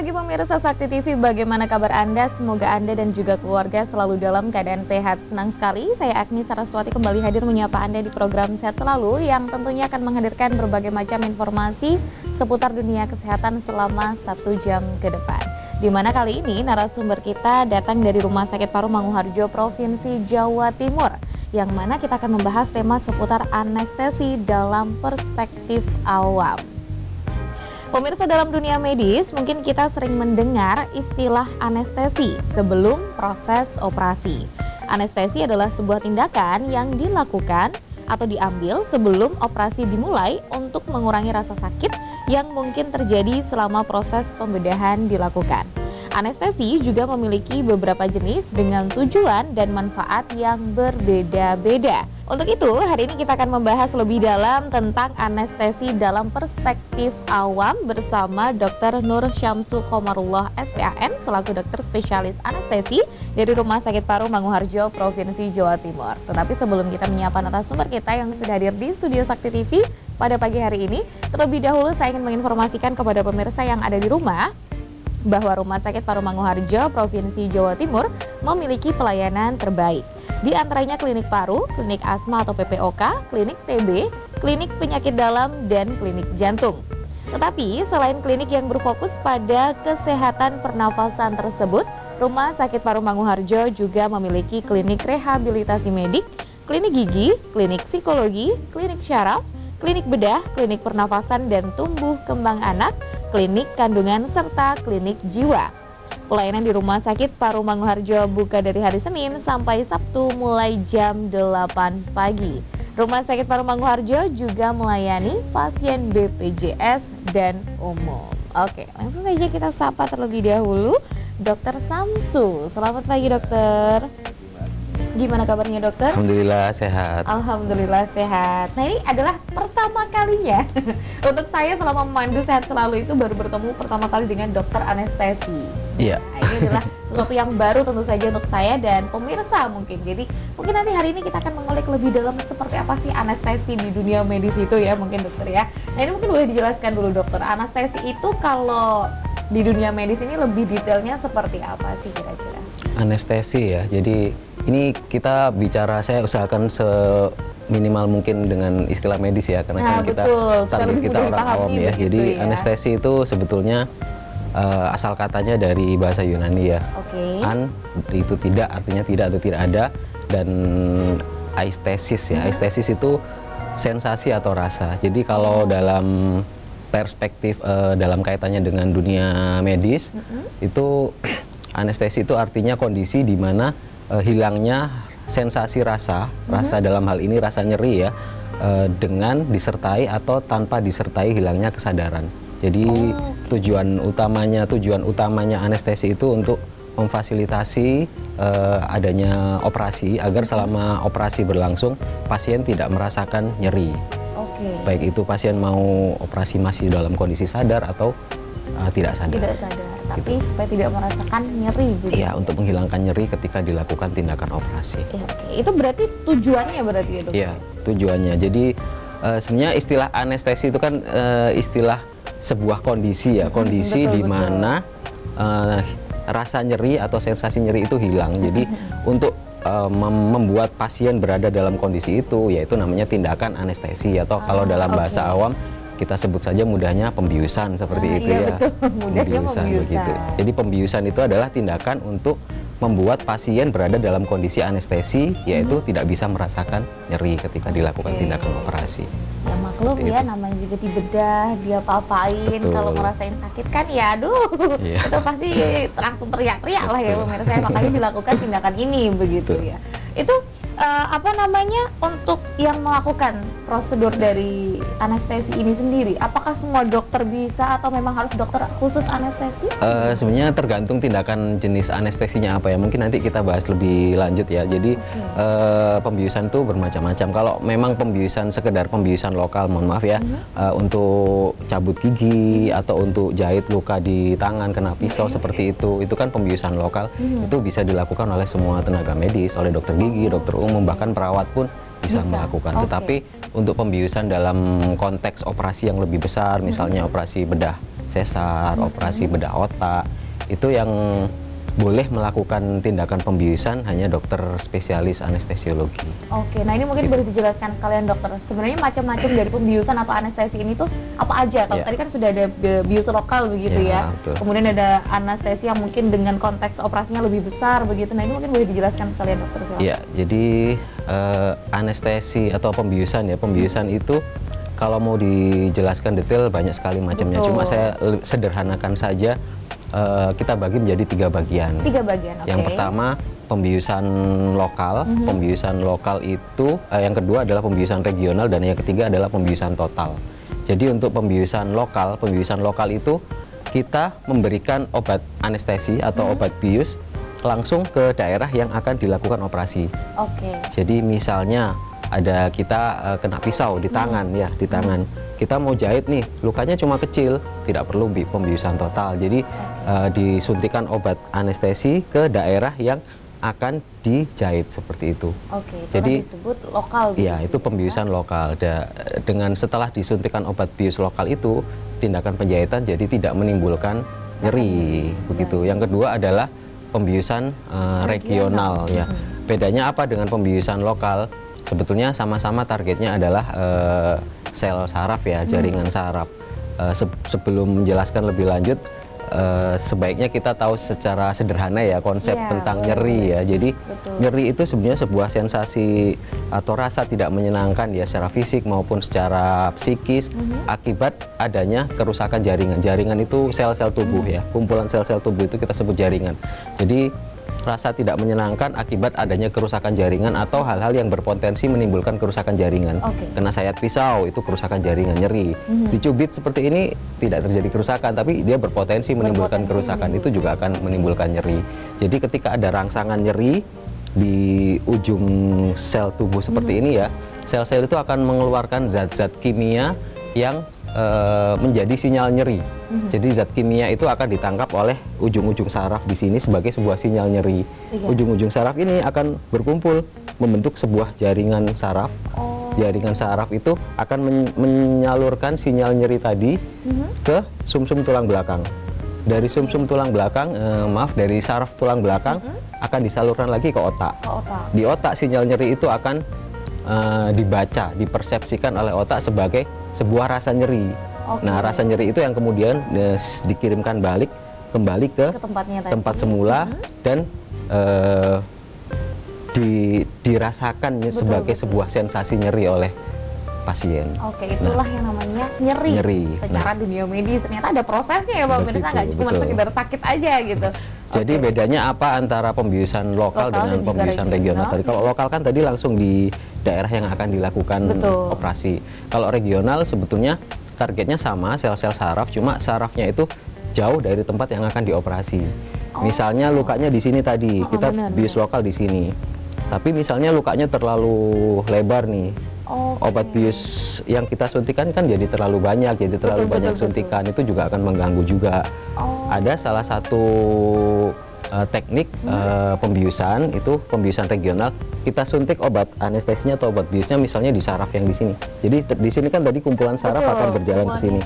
pagi pemirsa Sakti TV, bagaimana kabar Anda? Semoga Anda dan juga keluarga selalu dalam keadaan sehat. Senang sekali, saya Agni Saraswati kembali hadir menyapa Anda di program Sehat Selalu yang tentunya akan menghadirkan berbagai macam informasi seputar dunia kesehatan selama 1 jam ke depan. Di mana kali ini narasumber kita datang dari Rumah Sakit Paru Manguharjo, Provinsi Jawa Timur, yang mana kita akan membahas tema seputar anestesi dalam perspektif awam. Pemirsa, dalam dunia medis mungkin kita sering mendengar istilah anestesi sebelum proses operasi. Anestesi adalah sebuah tindakan yang dilakukan atau diambil sebelum operasi dimulai untuk mengurangi rasa sakit yang mungkin terjadi selama proses pembedahan dilakukan. Anestesi juga memiliki beberapa jenis dengan tujuan dan manfaat yang berbeda-beda. Untuk itu, hari ini kita akan membahas lebih dalam tentang anestesi dalam perspektif awam bersama Dr. Nur Syamsu Komarullah SPAN selaku dokter spesialis anestesi dari Rumah Sakit Paru Manguharjo, Provinsi Jawa Timur. Tetapi sebelum kita menyapa narasumber kita yang sudah hadir di studio Sakti TV pada pagi hari ini, terlebih dahulu saya ingin menginformasikan kepada pemirsa yang ada di rumah bahwa Rumah Sakit Paru Manguharjo, Provinsi Jawa Timur memiliki pelayanan terbaik. Di antaranya klinik paru, klinik asma atau PPOK, klinik TB, klinik penyakit dalam, dan klinik jantung. Tetapi selain klinik yang berfokus pada kesehatan pernafasan tersebut, Rumah Sakit Paru Manguharjo juga memiliki klinik rehabilitasi medik, klinik gigi, klinik psikologi, klinik syaraf, klinik bedah, klinik pernafasan dan tumbuh kembang anak, klinik kandungan, serta klinik jiwa. Pelayanan di Rumah Sakit Paru Manguharjo buka dari hari Senin sampai Sabtu mulai jam 8 pagi. Rumah Sakit Paru Manguharjo juga melayani pasien BPJS dan umum. Oke, langsung saja kita sapa terlebih dahulu Dr. Samsu. Selamat pagi, dokter. Gimana kabarnya, dokter? Alhamdulillah sehat. Alhamdulillah sehat. Nah, ini adalah pertama kalinya untuk saya selama memandu Sehat Selalu itu baru bertemu pertama kali dengan dokter anestesi. Iya. Nah, ini adalah sesuatu yang baru tentu saja untuk saya dan pemirsa mungkin. Jadi mungkin nanti hari ini kita akan mengulik lebih dalam seperti apa sih anestesi di dunia medis itu ya mungkin, dokter ya. Nah, ini mungkin boleh dijelaskan dulu, dokter. Anestesi itu kalau di dunia medis ini lebih detailnya seperti apa sih kira-kira? Anestesi ya. Jadi ini kita bicara, saya usahakan seminimal mungkin dengan istilah medis ya, karena kan kita target kita orang awam ya. Jadi anestesi itu sebetulnya asal katanya dari bahasa Yunani ya. An itu tidak, artinya tidak atau tidak ada, dan aistesis ya. Aistesis itu sensasi atau rasa. Jadi kalau dalam perspektif dalam kaitannya dengan dunia medis itu anestesi itu artinya kondisi di mana hilangnya sensasi rasa dalam hal ini rasa nyeri ya, dengan disertai atau tanpa disertai hilangnya kesadaran. Jadi tujuan utamanya anestesi itu untuk memfasilitasi adanya operasi agar selama operasi berlangsung pasien tidak merasakan nyeri. Baik itu pasien mau operasi masih dalam kondisi sadar atau tidak sadar. Tidak sadar, tapi gitu, supaya tidak merasakan nyeri. Iya, untuk menghilangkan nyeri ketika dilakukan tindakan operasi. Itu berarti tujuannya berarti ya, dok? Iya, tujuannya. Jadi sebenarnya istilah anestesi itu kan istilah sebuah kondisi ya, kondisi di mana rasa nyeri atau sensasi nyeri itu hilang. Jadi untuk membuat pasien berada dalam kondisi itu, yaitu namanya tindakan anestesi atau kalau dalam bahasa awam kita sebut saja mudahnya pembiusan seperti itu ya. Betul, mudahnya pembiusan. Begitu. Jadi pembiusan itu adalah tindakan untuk membuat pasien berada dalam kondisi anestesi, yaitu tidak bisa merasakan nyeri ketika dilakukan tindakan operasi. Ya maklum ya, namanya juga dibedah, dia apa-apain, kalau ngerasain sakit kan ya aduh, itu pasti langsung teriak-teriak lah ya pemirsa, makanya dilakukan tindakan ini begitu ya. Itu apa namanya, untuk yang melakukan prosedur dari anestesi ini sendiri, apakah semua dokter bisa atau memang harus dokter khusus anestesi? Sebenarnya tergantung tindakan jenis anestesinya apa ya, mungkin nanti kita bahas lebih lanjut ya. Jadi pembiusan itu bermacam-macam. Kalau memang pembiusan sekedar pembiusan lokal, mohon maaf ya, untuk cabut gigi atau untuk jahit luka di tangan kena pisau seperti itu kan pembiusan lokal, itu bisa dilakukan oleh semua tenaga medis, oleh dokter gigi, dokter umum, bahkan perawat pun bisa melakukan. Tetapi untuk pembiusan dalam konteks operasi yang lebih besar, misalnya operasi bedah sesar, operasi bedah otak, itu yang boleh melakukan tindakan pembiusan hanya dokter spesialis anestesiologi. Oke, nah ini mungkin boleh dijelaskan sekalian dokter. Sebenarnya macam-macam dari pembiusan atau anestesi ini tuh apa aja? Kalau tadi kan sudah ada bius lokal begitu ya. Betul. Kemudian ada anestesi yang mungkin dengan konteks operasinya lebih besar begitu. Nah ini mungkin boleh dijelaskan sekalian dokter. Iya, jadi anestesi atau pembiusan ya, pembiusan itu kalau mau dijelaskan detail banyak sekali macamnya. Cuma saya sederhanakan saja. Kita bagi menjadi 3 bagian. 3 bagian, oke. Yang pertama pembiusan lokal. Pembiusan lokal itu, yang kedua adalah pembiusan regional, dan yang ketiga adalah pembiusan total. Jadi untuk pembiusan lokal itu kita memberikan obat anestesi atau obat bius langsung ke daerah yang akan dilakukan operasi. Oke. Jadi misalnya ada kita kena pisau di tangan ya, di tangan. Kita mau jahit nih, lukanya cuma kecil, tidak perlu pembiusan total. Jadi disuntikan obat anestesi ke daerah yang akan dijahit seperti itu. Oke, itu jadi disebut lokal. Iya, itu pembiusan lokal. Dengan setelah disuntikan obat bius lokal itu, tindakan penjahitan jadi tidak menimbulkan nyeri, begitu. Yang kedua adalah pembiusan regional ya. Bedanya apa dengan pembiusan lokal? Sebetulnya sama-sama targetnya adalah sel saraf ya, jaringan saraf. Sebelum menjelaskan lebih lanjut, sebaiknya kita tahu secara sederhana ya konsep tentang nyeri ya. Jadi nyeri itu sebenarnya sebuah sensasi atau rasa tidak menyenangkan ya secara fisik maupun secara psikis akibat adanya kerusakan jaringan. Jaringan itu sel-sel tubuh ya, kumpulan sel-sel tubuh itu kita sebut jaringan. Jadi rasa tidak menyenangkan akibat adanya kerusakan jaringan atau hal-hal yang berpotensi menimbulkan kerusakan jaringan. Kena sayat pisau itu kerusakan jaringan, nyeri. Dicubit seperti ini tidak terjadi kerusakan, tapi dia berpotensi menimbulkan kerusakan, itu juga akan menimbulkan nyeri. Jadi ketika ada rangsangan nyeri di ujung sel tubuh seperti ini ya, sel-sel itu akan mengeluarkan zat-zat kimia yang menjadi sinyal nyeri. Jadi zat kimia itu akan ditangkap oleh ujung-ujung saraf di sini sebagai sebuah sinyal nyeri. Ujung-ujung saraf ini akan berkumpul membentuk sebuah jaringan saraf. Jaringan saraf itu akan menyalurkan sinyal nyeri tadi ke sumsum tulang belakang. Dari sumsum tulang belakang, dari saraf tulang belakang akan disalurkan lagi ke otak. Di otak sinyal nyeri itu akan dibaca, dipersepsikan oleh otak sebagai sebuah rasa nyeri. Nah, rasa nyeri itu yang kemudian dikirimkan kembali ke tempat semula dan dirasakan sebagai sebuah sensasi nyeri oleh pasien. Itulah yang namanya nyeri. Secara dunia medis ternyata ada prosesnya ya Bang Mirsa, nggak cuma sekedar sakit aja gitu. Jadi bedanya apa antara pembiusan lokal dengan pembiusan regional tadi? Kalau lokal kan tadi langsung di daerah yang akan dilakukan operasi. Kalau regional sebetulnya targetnya sama, sel-sel saraf, cuma sarafnya itu jauh dari tempat yang akan dioperasi. Misalnya lukanya di sini tadi, kita bius lokal di sini. Tapi misalnya lukanya terlalu lebar nih. Obat bius yang kita suntikan kan jadi terlalu banyak, jadi terlalu banyak suntikan, itu juga akan mengganggu juga. Ada salah satu teknik pembiusan, itu pembiusan regional, kita suntik obat anestesinya atau obat biusnya misalnya di saraf yang di sini. Jadi di sini kan tadi kumpulan saraf akan berjalan ke sini.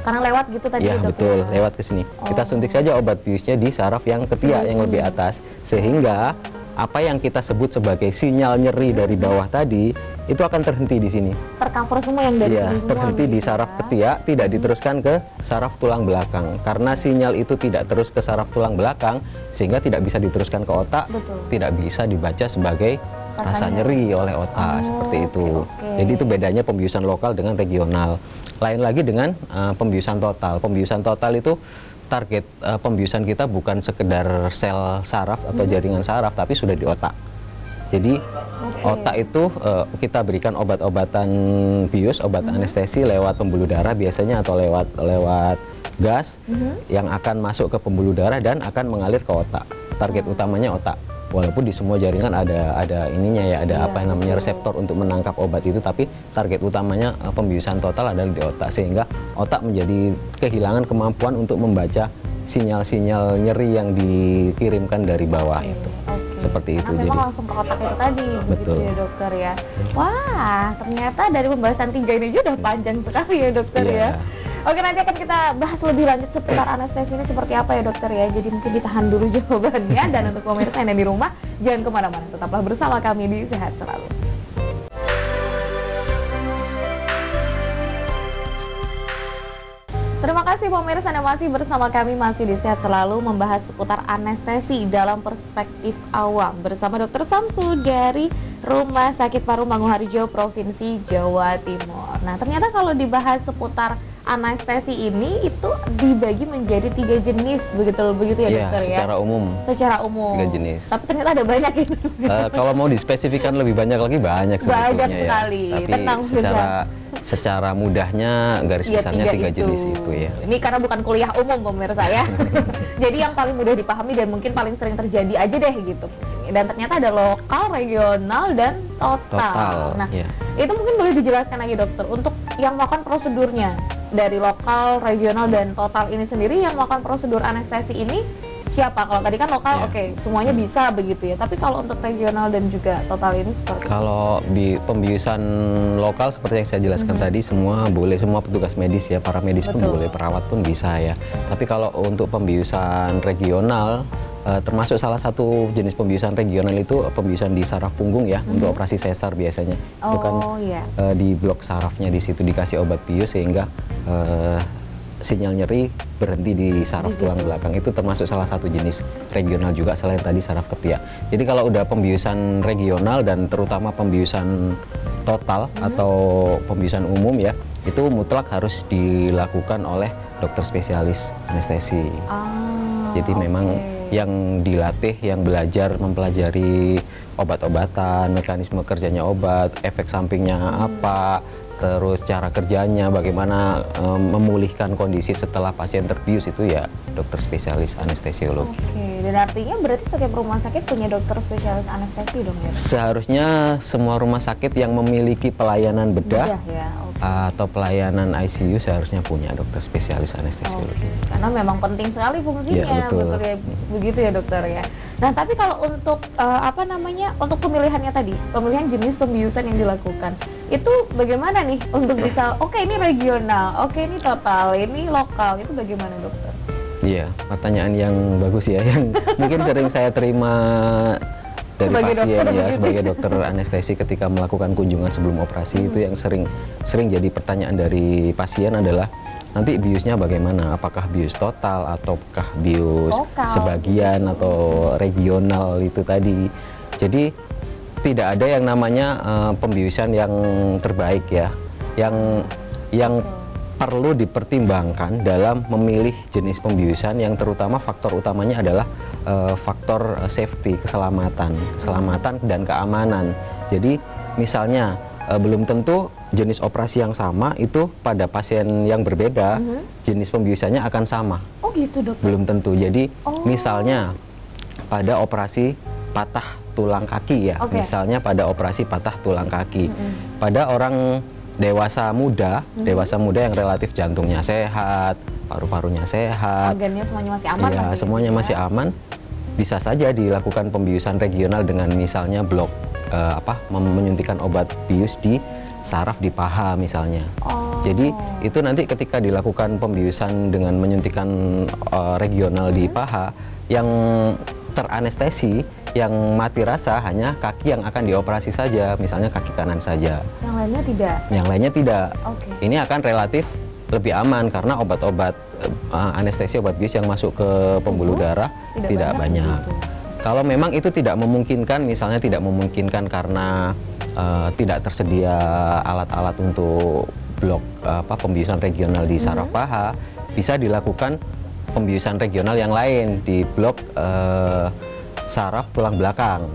Karena lewat gitu tadi. Iya betul, lewat ke sini. Kita suntik saja obat biusnya di saraf yang ketiak yang lebih atas, sehingga apa yang kita sebut sebagai sinyal nyeri dari bawah tadi itu akan terhenti di sini. Tercover semua yang dari sini semua. Terhenti di saraf ketiak, tidak diteruskan ke saraf tulang belakang. Karena sinyal itu tidak terus ke saraf tulang belakang, sehingga tidak bisa diteruskan ke otak, tidak bisa dibaca sebagai rasa nyeri oleh otak, seperti itu. Jadi itu bedanya pembiusan lokal dengan regional. Lain lagi dengan pembiusan total. Pembiusan total itu target pembiusan kita bukan sekedar sel saraf atau jaringan saraf, tapi sudah di otak. Jadi otak itu kita berikan obat-obatan bius, obat anestesi lewat pembuluh darah biasanya atau lewat gas yang akan masuk ke pembuluh darah dan akan mengalir ke otak. Target utamanya otak. Walaupun di semua jaringan ada ininya ya, ada apa yang namanya reseptor untuk menangkap obat itu, tapi target utamanya pembiusan total adalah di otak, sehingga otak menjadi kehilangan kemampuan untuk membaca sinyal-sinyal nyeri yang dikirimkan dari bawah itu. Seperti itu. Karena memang langsung ke otak itu tadi, begitu ya dokter ya. Wah, ternyata dari pembahasan 3 ini aja udah panjang sekali ya dokter ya. Oke, nanti akan kita bahas lebih lanjut seputar anestesi ini seperti apa ya dokter ya. Jadi mungkin ditahan dulu jawabannya. Dan untuk pemirsa yang ada di rumah, jangan kemana-mana, tetaplah bersama kami di Sehat Selalu. Terima kasih pemirsa, Anda masih bersama kami, masih di Sehat Selalu, membahas seputar anestesi dalam perspektif awam bersama Dr. Samsu dari Rumah Sakit Paru Manguharjo, Provinsi Jawa Timur. Nah, ternyata kalau dibahas seputar anestesi ini itu dibagi menjadi 3 jenis, begitu ya dokter ya? Secara umum. Secara umum. 3 jenis. Tapi ternyata ada banyak ini. Kalau mau dispesifikan lebih banyak lagi, banyak sebetulnya. Banyak sekali. Ya. Tapi Tenang, secara mudahnya garis besarnya 3 jenis itu ya. Ini karena bukan kuliah umum pemirsa ya. Jadi yang paling mudah dipahami dan mungkin paling sering terjadi aja deh gitu. Dan ternyata ada lokal, regional, dan total. Nah, itu mungkin boleh dijelaskan lagi dokter untuk yang melakukan prosedurnya dari lokal, regional, dan total ini sendiri, yang melakukan prosedur anestesi ini siapa? Kalau tadi kan lokal, oke, semuanya bisa begitu ya. Tapi kalau untuk regional dan juga total ini seperti kalau di pembiusan lokal seperti yang saya jelaskan tadi, semua boleh, semua petugas medis ya, para medis pun boleh, perawat pun bisa ya. Tapi kalau untuk pembiusan regional, termasuk salah satu jenis pembiusan regional itu pembiusan di saraf punggung ya, untuk operasi sesar biasanya. Itu kan di blok sarafnya, di situ dikasih obat bius sehingga sinyal nyeri berhenti di saraf tulang belakang. Itu termasuk salah satu jenis regional juga selain tadi saraf ketiak. Jadi kalau udah pembiusan regional dan terutama pembiusan total atau pembiusan umum ya, itu mutlak harus dilakukan oleh dokter spesialis anestesi. Jadi memang yang dilatih, yang belajar mempelajari obat-obatan, mekanisme kerjanya obat, efek sampingnya apa, terus cara kerjanya, bagaimana memulihkan kondisi setelah pasien terbius, itu ya dokter spesialis anestesiologi. Oke, dan artinya berarti setiap rumah sakit punya dokter spesialis anestesi dong ya? Seharusnya semua rumah sakit yang memiliki pelayanan bedah ya, atau pelayanan ICU seharusnya punya dokter spesialis anestesiologi. Karena memang penting sekali fungsinya, ya, betul. Ya, begitu ya dokter ya. Nah, tapi kalau untuk untuk pemilihannya tadi, pemilihan jenis pembiusan yang dilakukan, itu bagaimana nih untuk bisa, oke ini regional, oke ini total, ini lokal, itu bagaimana dokter? Iya, pertanyaan yang bagus ya, yang mungkin sering saya terima dari sebagai pasien dokter, ya, sebagai dokter anestesi ketika melakukan kunjungan sebelum operasi. Itu yang sering jadi pertanyaan dari pasien adalah, nanti biusnya bagaimana? Apakah bius total ataukah bius sebagian atau regional itu tadi. Jadi tidak ada yang namanya pembiusan yang terbaik ya. Yang perlu dipertimbangkan dalam memilih jenis pembiusan, yang terutama faktor utamanya adalah faktor safety, keselamatan dan keamanan. Jadi misalnya belum tentu jenis operasi yang sama itu pada pasien yang berbeda jenis pembiusannya akan sama. Oh gitu dokter? Belum tentu. Jadi misalnya pada operasi patah tulang kaki ya, misalnya pada operasi patah tulang kaki, pada orang dewasa muda yang relatif jantungnya sehat, paru-parunya sehat, organnya semuanya masih aman, ya, semuanya masih aman, bisa saja dilakukan pembiusan regional dengan misalnya blok menyuntikkan obat bius di saraf di paha misalnya. Jadi itu nanti ketika dilakukan pembiusan dengan menyuntikkan regional di paha, yang teranestesi, yang mati rasa hanya kaki yang akan dioperasi saja, misalnya kaki kanan saja. Yang lainnya tidak? Yang lainnya tidak. Ini akan relatif lebih aman karena obat-obat anestesi, obat bius yang masuk ke pembuluh darah tidak banyak. Kalau memang itu tidak memungkinkan, misalnya tidak memungkinkan karena tidak tersedia alat-alat untuk blok pembiusan regional di saraf paha, bisa dilakukan pembiusan regional yang lain di blok saraf tulang belakang.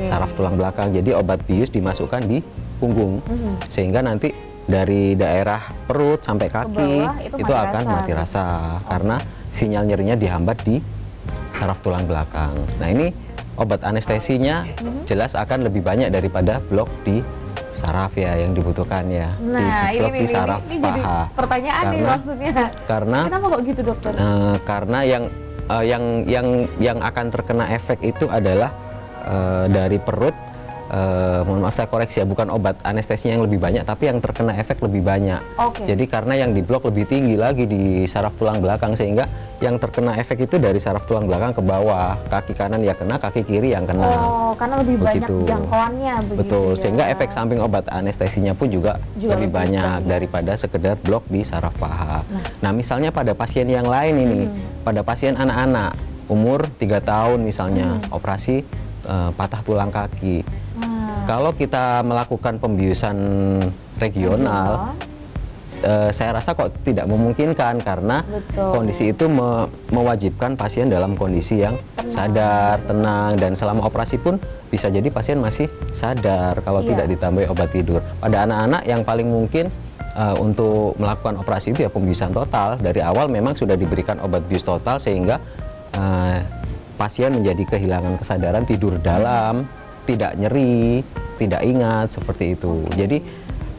Saraf tulang belakang. Jadi obat bius dimasukkan di punggung, sehingga nanti dari daerah perut sampai kaki itu akan mati rasa karena sinyal nyerinya dihambat di saraf tulang belakang. Nah, ini obat anestesinya jelas akan lebih banyak daripada blok di saraf ya yang dibutuhkan ya. Nah, di blok di saraf ini paha. Jadi pertanyaan nih maksudnya. Karena kenapa kok gitu dokter? Karena yang akan terkena efek itu adalah dari perut mohon maaf saya koreksi ya, bukan obat anestesinya yang lebih banyak, tapi yang terkena efek lebih banyak. Jadi karena yang diblok lebih tinggi lagi di saraf tulang belakang, sehingga yang terkena efek itu dari saraf tulang belakang ke bawah, kaki kanan ya kena, kaki kiri yang kena. Karena lebih banyak jangkauannya. Betul, sehingga efek samping obat anestesinya pun juga lebih banyak daripada sekedar blok di saraf paha. Nah misalnya pada pasien yang lain ini, pada pasien anak-anak umur 3 tahun misalnya, operasi patah tulang kaki. Kalau kita melakukan pembiusan regional, saya rasa kok tidak memungkinkan, karena kondisi itu mewajibkan pasien dalam kondisi yang sadar, tenang, dan selama operasi pun bisa jadi pasien masih sadar kalau tidak ditambahi obat tidur. Pada anak-anak yang paling mungkin untuk melakukan operasi itu ya pembiusan total. Dari awal memang sudah diberikan obat bius total, sehingga pasien menjadi kehilangan kesadaran, tidur dalam, tidak nyeri, tidak ingat, seperti itu. Jadi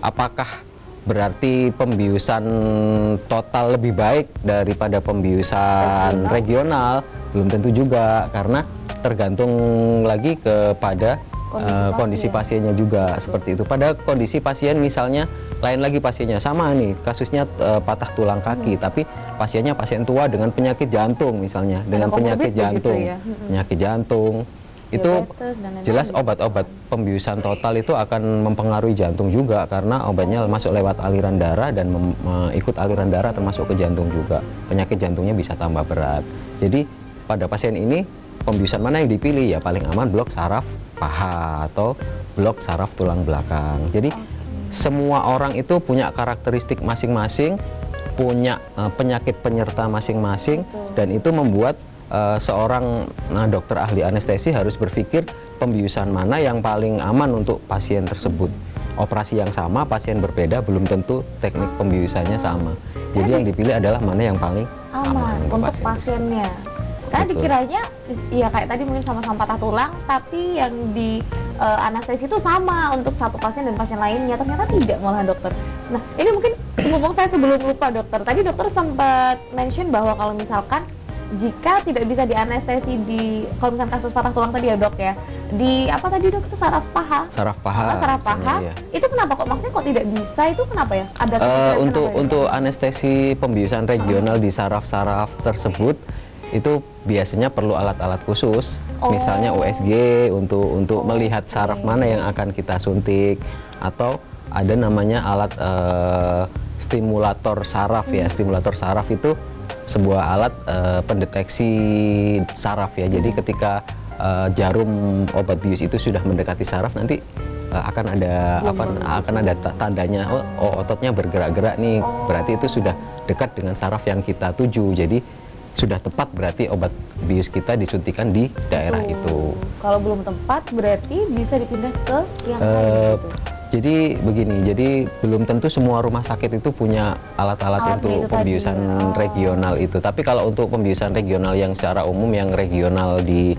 apakah berarti pembiusan total lebih baik daripada pembiusan regional? Belum tentu juga, karena tergantung lagi kepada kondisi pasiennya juga, seperti itu. Pada kondisi pasien misalnya lain lagi, pasiennya sama nih kasusnya patah tulang kaki, tapi pasiennya pasien tua dengan penyakit jantung misalnya, dengan penyakit jantung, penyakit jantung. Itu jelas obat-obat pembiusan total itu akan mempengaruhi jantung juga, karena obatnya masuk lewat aliran darah dan ikut aliran darah termasuk ke jantung juga. Penyakit jantungnya bisa tambah berat. Jadi pada pasien ini pembiusan mana yang dipilih? Ya paling aman blok saraf paha atau blok saraf tulang belakang. Jadi semua orang itu punya karakteristik masing-masing, punya penyakit penyerta masing-masing, dan itu membuat seorang dokter ahli anestesi harus berpikir pembiusan mana yang paling aman untuk pasien tersebut. Operasi yang sama, pasien berbeda, belum tentu teknik pembiusannya sama. Jadi yang dipilih adalah mana yang paling aman untuk pasiennya. Karena dikiranya ya kayak tadi mungkin sama-sama patah tulang, tapi yang di anestesi itu sama untuk satu pasien dan pasien lainnya. Ternyata tidak malah dokter. Nah ini mungkin ngomong saya sebelum lupa dokter. Tadi dokter sempat mention bahwa kalau misalkan jika tidak bisa dianestesi kalau misalnya kasus patah tulang tadi ya dok ya, di apa tadi dok, itu saraf paha. Saraf paha. Iya. Itu kenapa kok, maksudnya kok tidak bisa, itu kenapa ya? Ada untuk anestesi pembiusan regional di saraf-saraf tersebut itu biasanya perlu alat-alat khusus, misalnya USG untuk melihat saraf mana yang akan kita suntik, atau ada namanya alat stimulator saraf ya. Stimulator saraf itu sebuah alat pendeteksi saraf ya. Jadi ketika jarum obat bius itu sudah mendekati saraf, nanti akan ada tandanya, ototnya bergerak-gerak nih, berarti itu sudah dekat dengan saraf yang kita tuju. Jadi sudah tepat, berarti obat bius kita disuntikan di daerah itu. Kalau belum tepat berarti bisa dipindah ke yang lain gitu. Jadi begini, jadi belum tentu semua rumah sakit itu punya alat-alat untuk pembiusan regional itu. Tapi kalau untuk pembiusan regional yang secara umum, yang regional di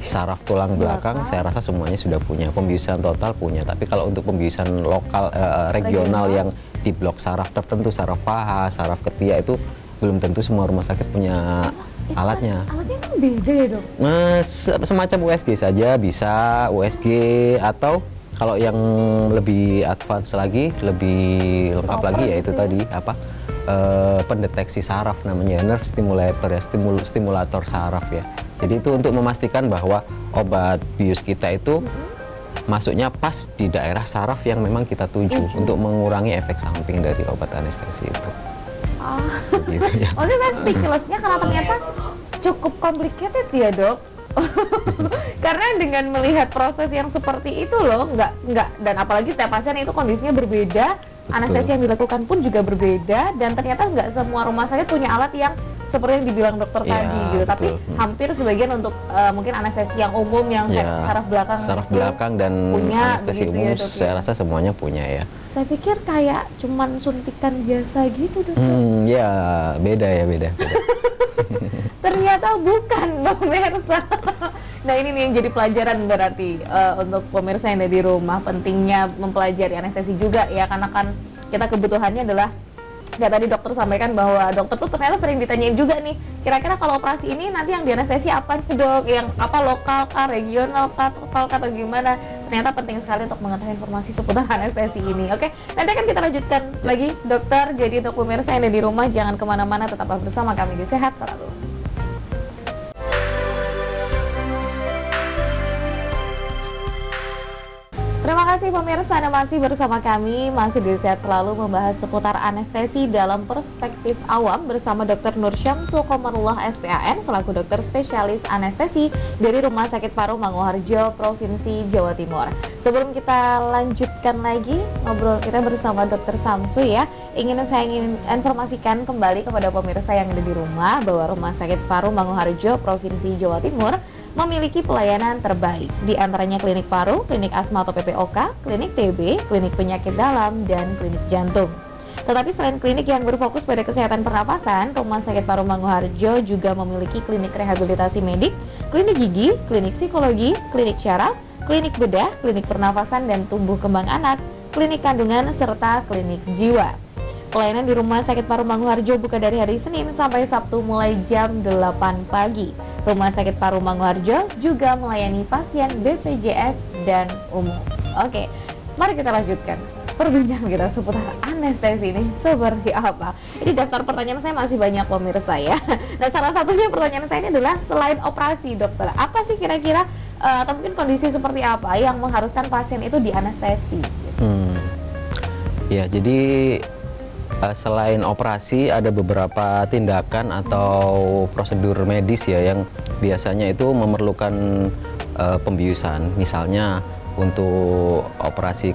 saraf tulang belakang, saya rasa semuanya sudah punya. Pembiusan total punya. Tapi kalau untuk pembiusan lokal regional yang di blok saraf tertentu, saraf paha, saraf ketiak, itu belum tentu semua rumah sakit punya alatnya. Alatnya kan beda ya dok? Semacam USG saja bisa, USG, atau kalau yang lebih advance lagi, lebih lengkap lagi, yaitu tadi pendeteksi saraf, namanya nerve stimulator ya, stimulator saraf ya. Jadi itu untuk memastikan bahwa obat bius kita itu masuknya pas di daerah saraf yang memang kita tuju, untuk mengurangi efek samping dari obat anestesi itu. Gitu ya. Maksudnya saya speechless-nya karena ternyata cukup complicated ya dok. Karena dengan melihat proses yang seperti itu loh, nggak, dan apalagi setiap pasien itu kondisinya berbeda, anestesi yang dilakukan pun juga berbeda, dan ternyata nggak semua rumah sakit punya alat yang seperti yang dibilang dokter tadi gitu. Tapi hampir sebagian untuk mungkin anestesi yang umum yang saraf belakang dan punya, anestesi umum ya, saya rasa semuanya punya ya. Saya pikir kayak cuman suntikan biasa gitu dok. Ya beda. Ternyata bukan pemirsa. Nah ini nih yang jadi pelajaran berarti untuk pemirsa yang ada di rumah, pentingnya mempelajari anestesi juga ya, karena kan kita kebutuhannya adalah, ya tadi dokter sampaikan bahwa dokter tuh ternyata sering ditanyain juga nih, kira-kira kalau operasi ini nanti yang dianestesi apa nih dok, yang apa, lokal kah, regional kah, total kah, atau gimana. ternyata penting sekali untuk mengetahui informasi seputar anestesi ini. Oke, nanti akan kita lanjutkan lagi dokter. Jadi untuk pemirsa yang ada di rumah, jangan kemana-mana, tetaplah bersama kami di Sehat Selalu. Terima kasih pemirsa, Anda masih bersama kami, masih di Sehat Selalu membahas seputar anestesi dalam perspektif awam bersama Dr. Nur Syamsul Komarullah SPAN selaku dokter spesialis anestesi dari Rumah Sakit Paru Manguharjo, Provinsi Jawa Timur. Sebelum kita lanjutkan lagi ngobrol kita bersama Dr. Samsu ya, saya ingin informasikan kembali kepada pemirsa yang ada di rumah bahwa Rumah Sakit Paru Manguharjo, Provinsi Jawa Timur memiliki pelayanan terbaik, di antaranya klinik paru, klinik asma atau PPOK, klinik TB, klinik penyakit dalam, dan klinik jantung. Tetapi selain klinik yang berfokus pada kesehatan pernapasan, Rumah Sakit Paru Manguharjo juga memiliki klinik rehabilitasi medik, klinik gigi, klinik psikologi, klinik syaraf, klinik bedah, klinik pernapasan dan tumbuh kembang anak, klinik kandungan, serta klinik jiwa. Pelayanan di Rumah Sakit Paru Manguharjo buka dari hari Senin sampai Sabtu mulai jam 8 pagi. Rumah Sakit Paru Manguharjo juga melayani pasien BPJS dan umum. Oke, mari kita lanjutkan perbincangan kita seputar anestesi ini seperti apa. Ini daftar pertanyaan saya masih banyak pemirsa ya. Nah, salah satunya pertanyaan saya ini adalah selain operasi dokter, apa sih kira-kira atau mungkin kondisi seperti apa yang mengharuskan pasien itu dianestesi? Ya, jadi selain operasi ada beberapa tindakan atau prosedur medis ya yang biasanya itu memerlukan pembiusan. Misalnya untuk operasi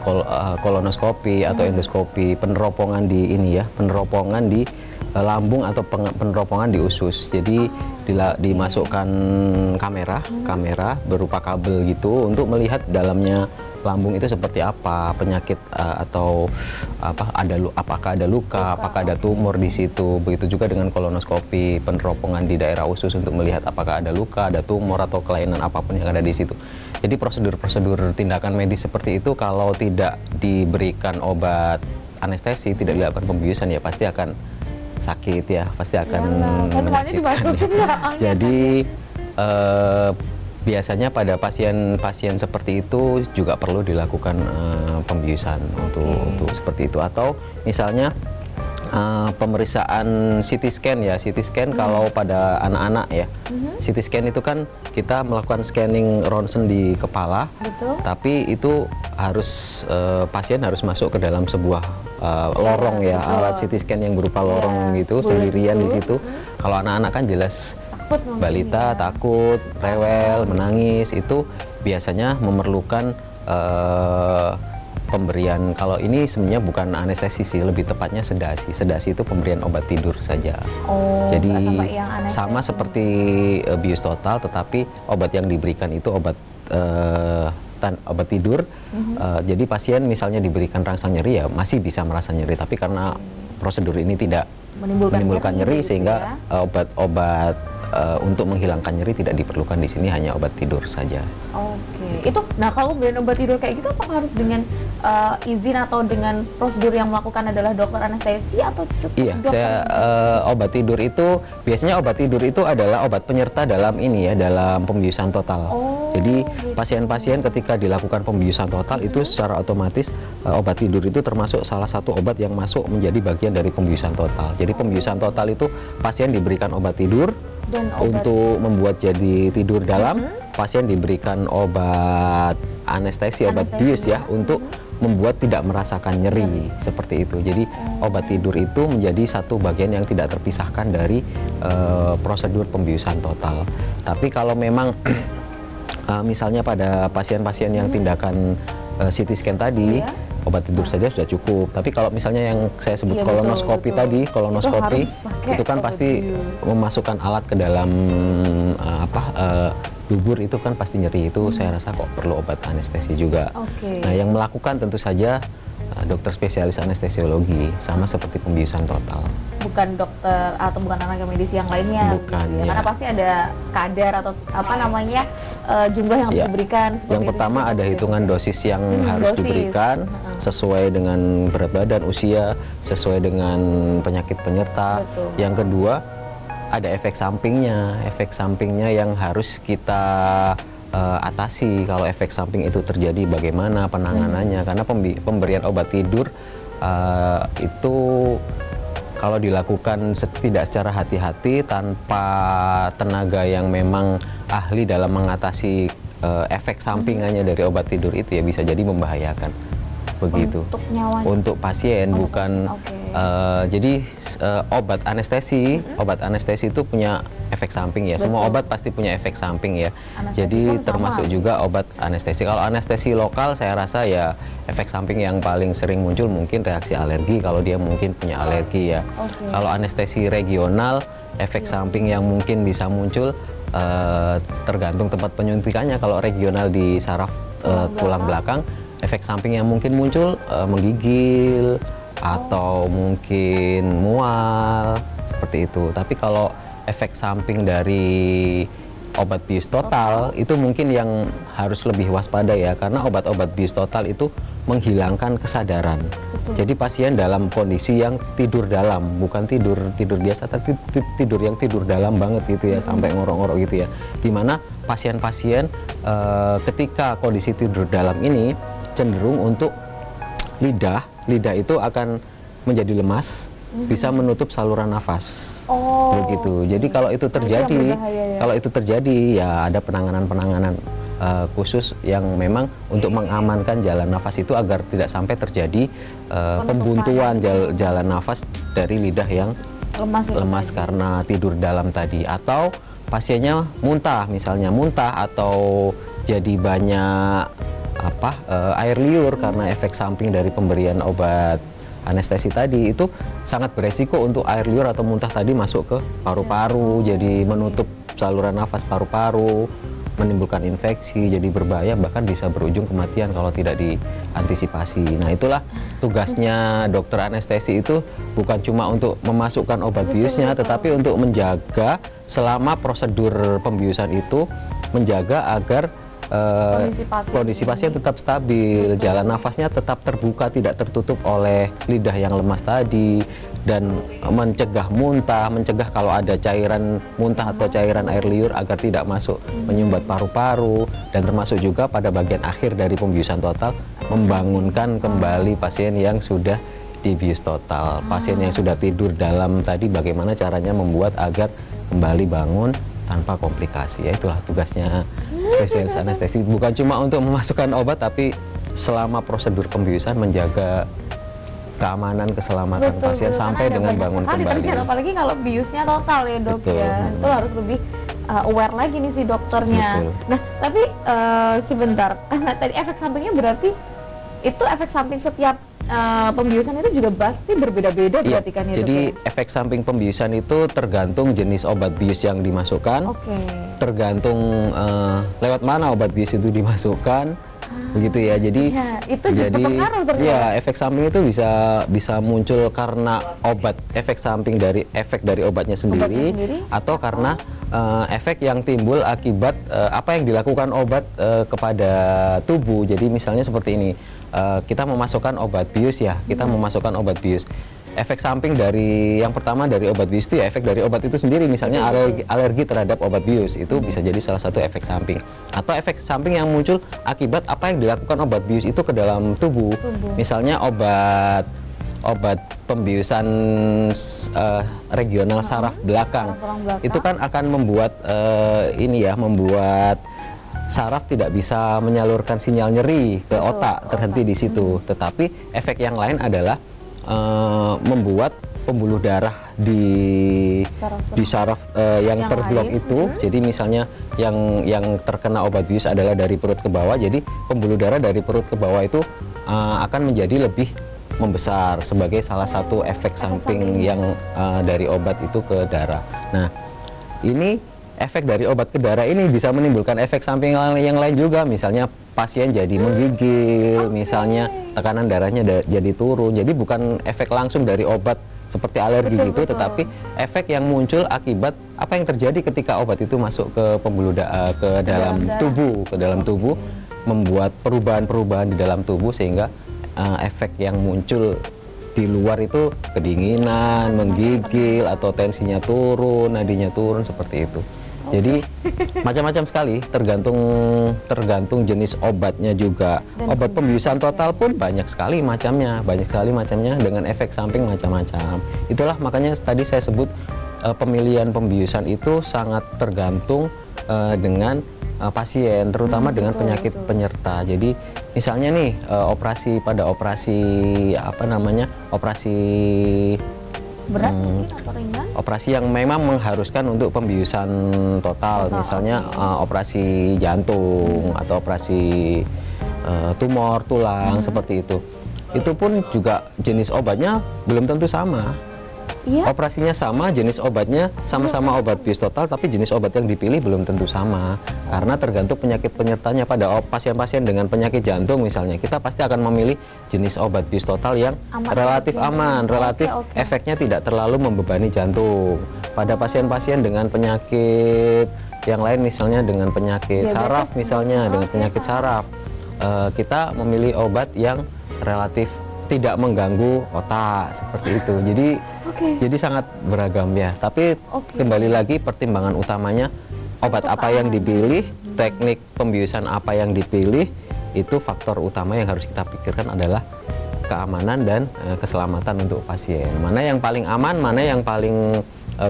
kolonoskopi atau endoskopi, peneropongan di peneropongan di lambung atau peneropongan di usus. Jadi dimasukkan kamera berupa kabel gitu untuk melihat dalamnya lambung itu seperti apa, penyakit atau apakah ada luka, apakah ada tumor di situ. Begitu juga dengan kolonoskopi, peneropongan di daerah usus untuk melihat apakah ada luka, ada tumor atau kelainan apapun yang ada di situ. Jadi prosedur-prosedur tindakan medis seperti itu kalau tidak diberikan obat anestesi, tidak dilakukan pembiusan ya pasti akan sakit ya, pasti akan menyakitkan. Jadi biasanya pada pasien-pasien seperti itu juga perlu dilakukan pembiusan untuk seperti itu. Atau misalnya pemeriksaan CT scan ya, CT scan kalau pada anak-anak ya, CT scan itu kan kita melakukan scanning ronsen di kepala. Betul. Tapi itu harus pasien harus masuk ke dalam sebuah lorong ya, alat CT scan yang berupa lorong gitu, sendirian di situ. Kalau anak-anak kan jelas balita takut, rewel, menangis, itu biasanya memerlukan pemberian. Kalau ini sebenarnya bukan anestesi sih, lebih tepatnya sedasi. Sedasi itu pemberian obat tidur saja. Jadi sama seperti bius total, tetapi obat yang diberikan itu obat tidur. Jadi pasien misalnya diberikan rangsang nyeri ya masih bisa merasa nyeri, tapi karena prosedur ini tidak menimbulkan nyeri sehingga obat-obat untuk menghilangkan nyeri tidak diperlukan di sini, hanya obat tidur saja. Oke. Itu, nah kalau pemberian obat tidur kayak gitu apakah harus dengan izin atau dengan prosedur yang melakukan adalah dokter anestesi atau cukup dokter? Obat tidur itu biasanya obat tidur itu adalah obat penyerta dalam dalam pembiusan total. Jadi pasien-pasien ketika dilakukan pembiusan total itu secara otomatis obat tidur itu termasuk salah satu obat yang masuk menjadi bagian dari pembiusan total. Jadi pembiusan total itu pasien diberikan obat tidur untuk membuat jadi tidur dalam, pasien diberikan obat anestesi, obat bius ya, untuk membuat tidak merasakan nyeri seperti itu. Jadi obat tidur itu menjadi satu bagian yang tidak terpisahkan dari prosedur pembiusan total. Tapi kalau memang misalnya pada pasien-pasien yang tindakan CT scan tadi, obat tidur saja sudah cukup. Tapi kalau misalnya yang saya sebut kolonoskopi tadi, kolonoskopi itu kan pasti memasukkan alat ke dalam dubur, itu kan pasti nyeri. Itu saya rasa kok perlu obat anestesi juga. Nah, yang melakukan tentu saja dokter spesialis anestesiologi, sama seperti pembiusan total. Bukan dokter atau bukan tenaga medis yang lainnya. Bukan, ya. Karena pasti ada kadar atau jumlah yang harus diberikan. Yang pertama ada hitungan dosis yang harus diberikan sesuai dengan berat badan, usia, sesuai dengan penyakit penyerta. Yang kedua ada efek sampingnya yang harus kita atasi kalau efek samping itu terjadi, bagaimana penanganannya. Karena pemberian obat tidur itu kalau dilakukan tidak secara hati-hati tanpa tenaga yang memang ahli dalam mengatasi efek sampingannya dari obat tidur itu ya bisa jadi membahayakan. Begitu. Untuk nyawanya? Untuk pasien, bukan. Jadi obat anestesi itu punya efek samping ya. Betul. Semua obat pasti punya efek samping ya. Anestesi jadi termasuk juga obat anestesi. Kalau anestesi lokal saya rasa ya efek samping yang paling sering muncul mungkin reaksi alergi kalau dia mungkin punya alergi ya. Kalau anestesi regional efek samping yang mungkin bisa muncul tergantung tempat penyuntikannya. Kalau regional di saraf tulang belakang, efek samping yang mungkin muncul menggigil atau mungkin mual seperti itu. Tapi kalau efek samping dari obat bius total itu mungkin yang harus lebih waspada ya, karena obat-obat bius total itu menghilangkan kesadaran. Jadi pasien dalam kondisi yang tidur dalam, bukan tidur biasa, tapi tidur yang tidur dalam banget gitu ya, sampai ngorok-ngorok gitu ya. Dimana pasien-pasien ketika kondisi tidur dalam ini cenderung untuk lidah itu akan menjadi lemas, bisa menutup saluran nafas. Begitu. Jadi kalau itu terjadi, ya ada penanganan khusus yang memang untuk mengamankan jalan nafas itu agar tidak sampai terjadi pembuntuan jalan nafas dari lidah yang lemas karena tidur dalam tadi. Atau pasiennya muntah, misalnya muntah atau jadi banyak air liur karena efek samping dari pemberian obat anestesi tadi, itu sangat beresiko untuk air liur atau muntah tadi masuk ke paru-paru, jadi menutup saluran nafas paru-paru, menimbulkan infeksi, jadi berbahaya, bahkan bisa berujung kematian kalau tidak diantisipasi. Nah, itulah tugasnya dokter anestesi itu, bukan cuma untuk memasukkan obat biusnya, tetapi untuk menjaga selama prosedur pembiusan itu, menjaga agar kondisi pasien tetap stabil, jalan nafasnya tetap terbuka, tidak tertutup oleh lidah yang lemas tadi, dan mencegah muntah, mencegah kalau ada cairan muntah atau cairan air liur agar tidak masuk menyumbat paru-paru, dan termasuk juga pada bagian akhir dari pembiusan total membangunkan kembali pasien yang sudah dibius total. Pasien yang sudah tidur dalam tadi bagaimana caranya membuat agar kembali bangun tanpa komplikasi. Ya, itulah tugasnya spesialis anestesi, bukan cuma untuk memasukkan obat, tapi selama prosedur pembiusan menjaga keamanan, keselamatan pasien sampai dengan bangun kembali. Apalagi kalau biusnya total ya dok. Itu harus lebih aware lagi nih si dokternya. Nah, tapi sebentar, karena tadi efek sampingnya berarti itu efek samping setiap pembiusan itu juga pasti berbeda-beda berarti kan ya? Jadi efek samping pembiusan itu tergantung jenis obat bius yang dimasukkan, tergantung lewat mana obat bius itu dimasukkan, begitu ya. Jadi itu juga berpengaruh ternyata. Ya, efek samping itu bisa muncul karena efek samping dari obatnya sendiri, atau karena efek yang timbul akibat apa yang dilakukan obat kepada tubuh. Jadi misalnya seperti ini. Kita memasukkan obat bius ya, efek samping dari yang pertama dari obat bius itu ya efek dari obat itu sendiri, misalnya alergi terhadap obat bius, itu bisa jadi salah satu efek samping. Atau efek samping yang muncul akibat apa yang dilakukan obat bius itu ke dalam tubuh. Misalnya obat pembiusan regional saraf belakang, itu kan akan membuat membuat saraf tidak bisa menyalurkan sinyal nyeri ke otak, terhenti di situ. Tetapi efek yang lain adalah membuat pembuluh darah di saraf yang terblok itu. Jadi misalnya yang terkena obat bius adalah dari perut ke bawah, jadi pembuluh darah dari perut ke bawah itu akan menjadi lebih membesar sebagai salah satu efek samping yang dari obat itu ke darah. Nah, ini efek dari obat ke darah ini bisa menimbulkan efek samping yang lain juga, misalnya pasien jadi menggigil, misalnya tekanan darahnya jadi turun. Jadi bukan efek langsung dari obat seperti alergi tetapi efek yang muncul akibat apa yang terjadi ketika obat itu masuk ke pembuluh ke dalam tubuh, membuat perubahan-perubahan di dalam tubuh, sehingga efek yang muncul di luar itu kedinginan, menggigil, atau tensinya turun, nadinya turun, seperti itu. Jadi macam-macam sekali, tergantung jenis obatnya juga. Dan obat pembiusan total pun banyak sekali macamnya, dengan efek samping macam-macam. Itulah makanya tadi saya sebut pemilihan pembiusan itu sangat tergantung dengan pasien, terutama dengan penyakit penyerta. Jadi misalnya nih operasi berat mungkin atau ringan? Operasi yang memang mengharuskan untuk pembiusan total, misalnya operasi jantung atau operasi tumor tulang seperti itu. Itu pun juga jenis obatnya belum tentu sama. Iya? Operasinya sama, jenis obatnya sama-sama obat bius total, tapi jenis obat yang dipilih belum tentu sama. Karena tergantung penyakit penyertanya. Pada pasien-pasien dengan penyakit jantung misalnya, kita pasti akan memilih jenis obat bius total yang relatif aman, relatif efeknya tidak terlalu membebani jantung. Pada pasien-pasien dengan penyakit yang lain, misalnya dengan penyakit saraf misalnya, dengan penyakit saraf, kita memilih obat yang relatif tidak mengganggu otak seperti itu. Jadi sangat beragam ya. Tapi kembali lagi pertimbangan utamanya obat apa yang dipilih, teknik pembiusan apa yang dipilih, itu faktor utama yang harus kita pikirkan adalah keamanan dan keselamatan untuk pasien. Mana yang paling aman, mana yang paling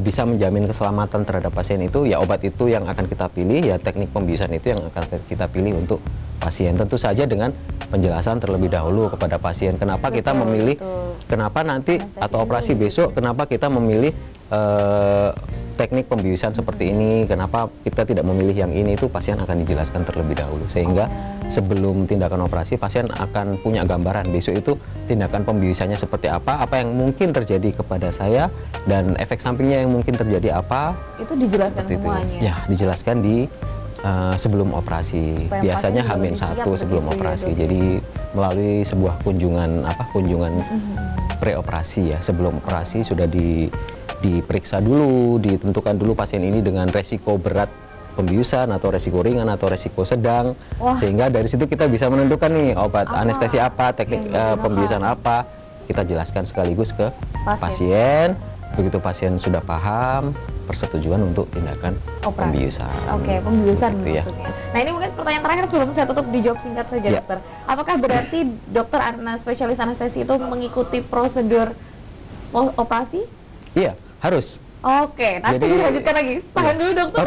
bisa menjamin keselamatan terhadap pasien, itu ya obat itu yang akan kita pilih, ya teknik pembiusan itu yang akan kita pilih untuk pasien. Tentu saja dengan penjelasan terlebih dahulu kepada pasien kenapa kita memilih, kenapa nanti atau operasi besok, kenapa kita memilih teknik pembiusan seperti ini, kenapa kita tidak memilih yang ini, itu pasien akan dijelaskan terlebih dahulu, sehingga sebelum tindakan operasi pasien akan punya gambaran besok itu tindakan pembiusannya seperti apa yang mungkin terjadi kepada saya, dan efek sampingnya yang mungkin terjadi apa. Itu dijelaskan semuanya? Ya, dijelaskan di sebelum operasi, biasanya H-1 sebelum operasi. Jadi melalui sebuah kunjungan preoperasi ya, sebelum operasi sudah diperiksa dulu, ditentukan dulu pasien ini dengan resiko berat pembiusan atau resiko ringan atau resiko sedang. Sehingga dari situ kita bisa menentukan nih obat anestesi apa, teknik pembiusan apa, kita jelaskan sekaligus ke pasien. Begitu pasien sudah paham, persetujuan untuk tindakan pembiusan. Pembiusan maksudnya. Nah, ini mungkin pertanyaan terakhir sebelum saya tutup, dijawab singkat saja dokter. Apakah berarti dokter spesialis anestesi itu mengikuti prosedur operasi? Iya, harus. Nanti dilanjutkan lagi. Tahan dulu dokter.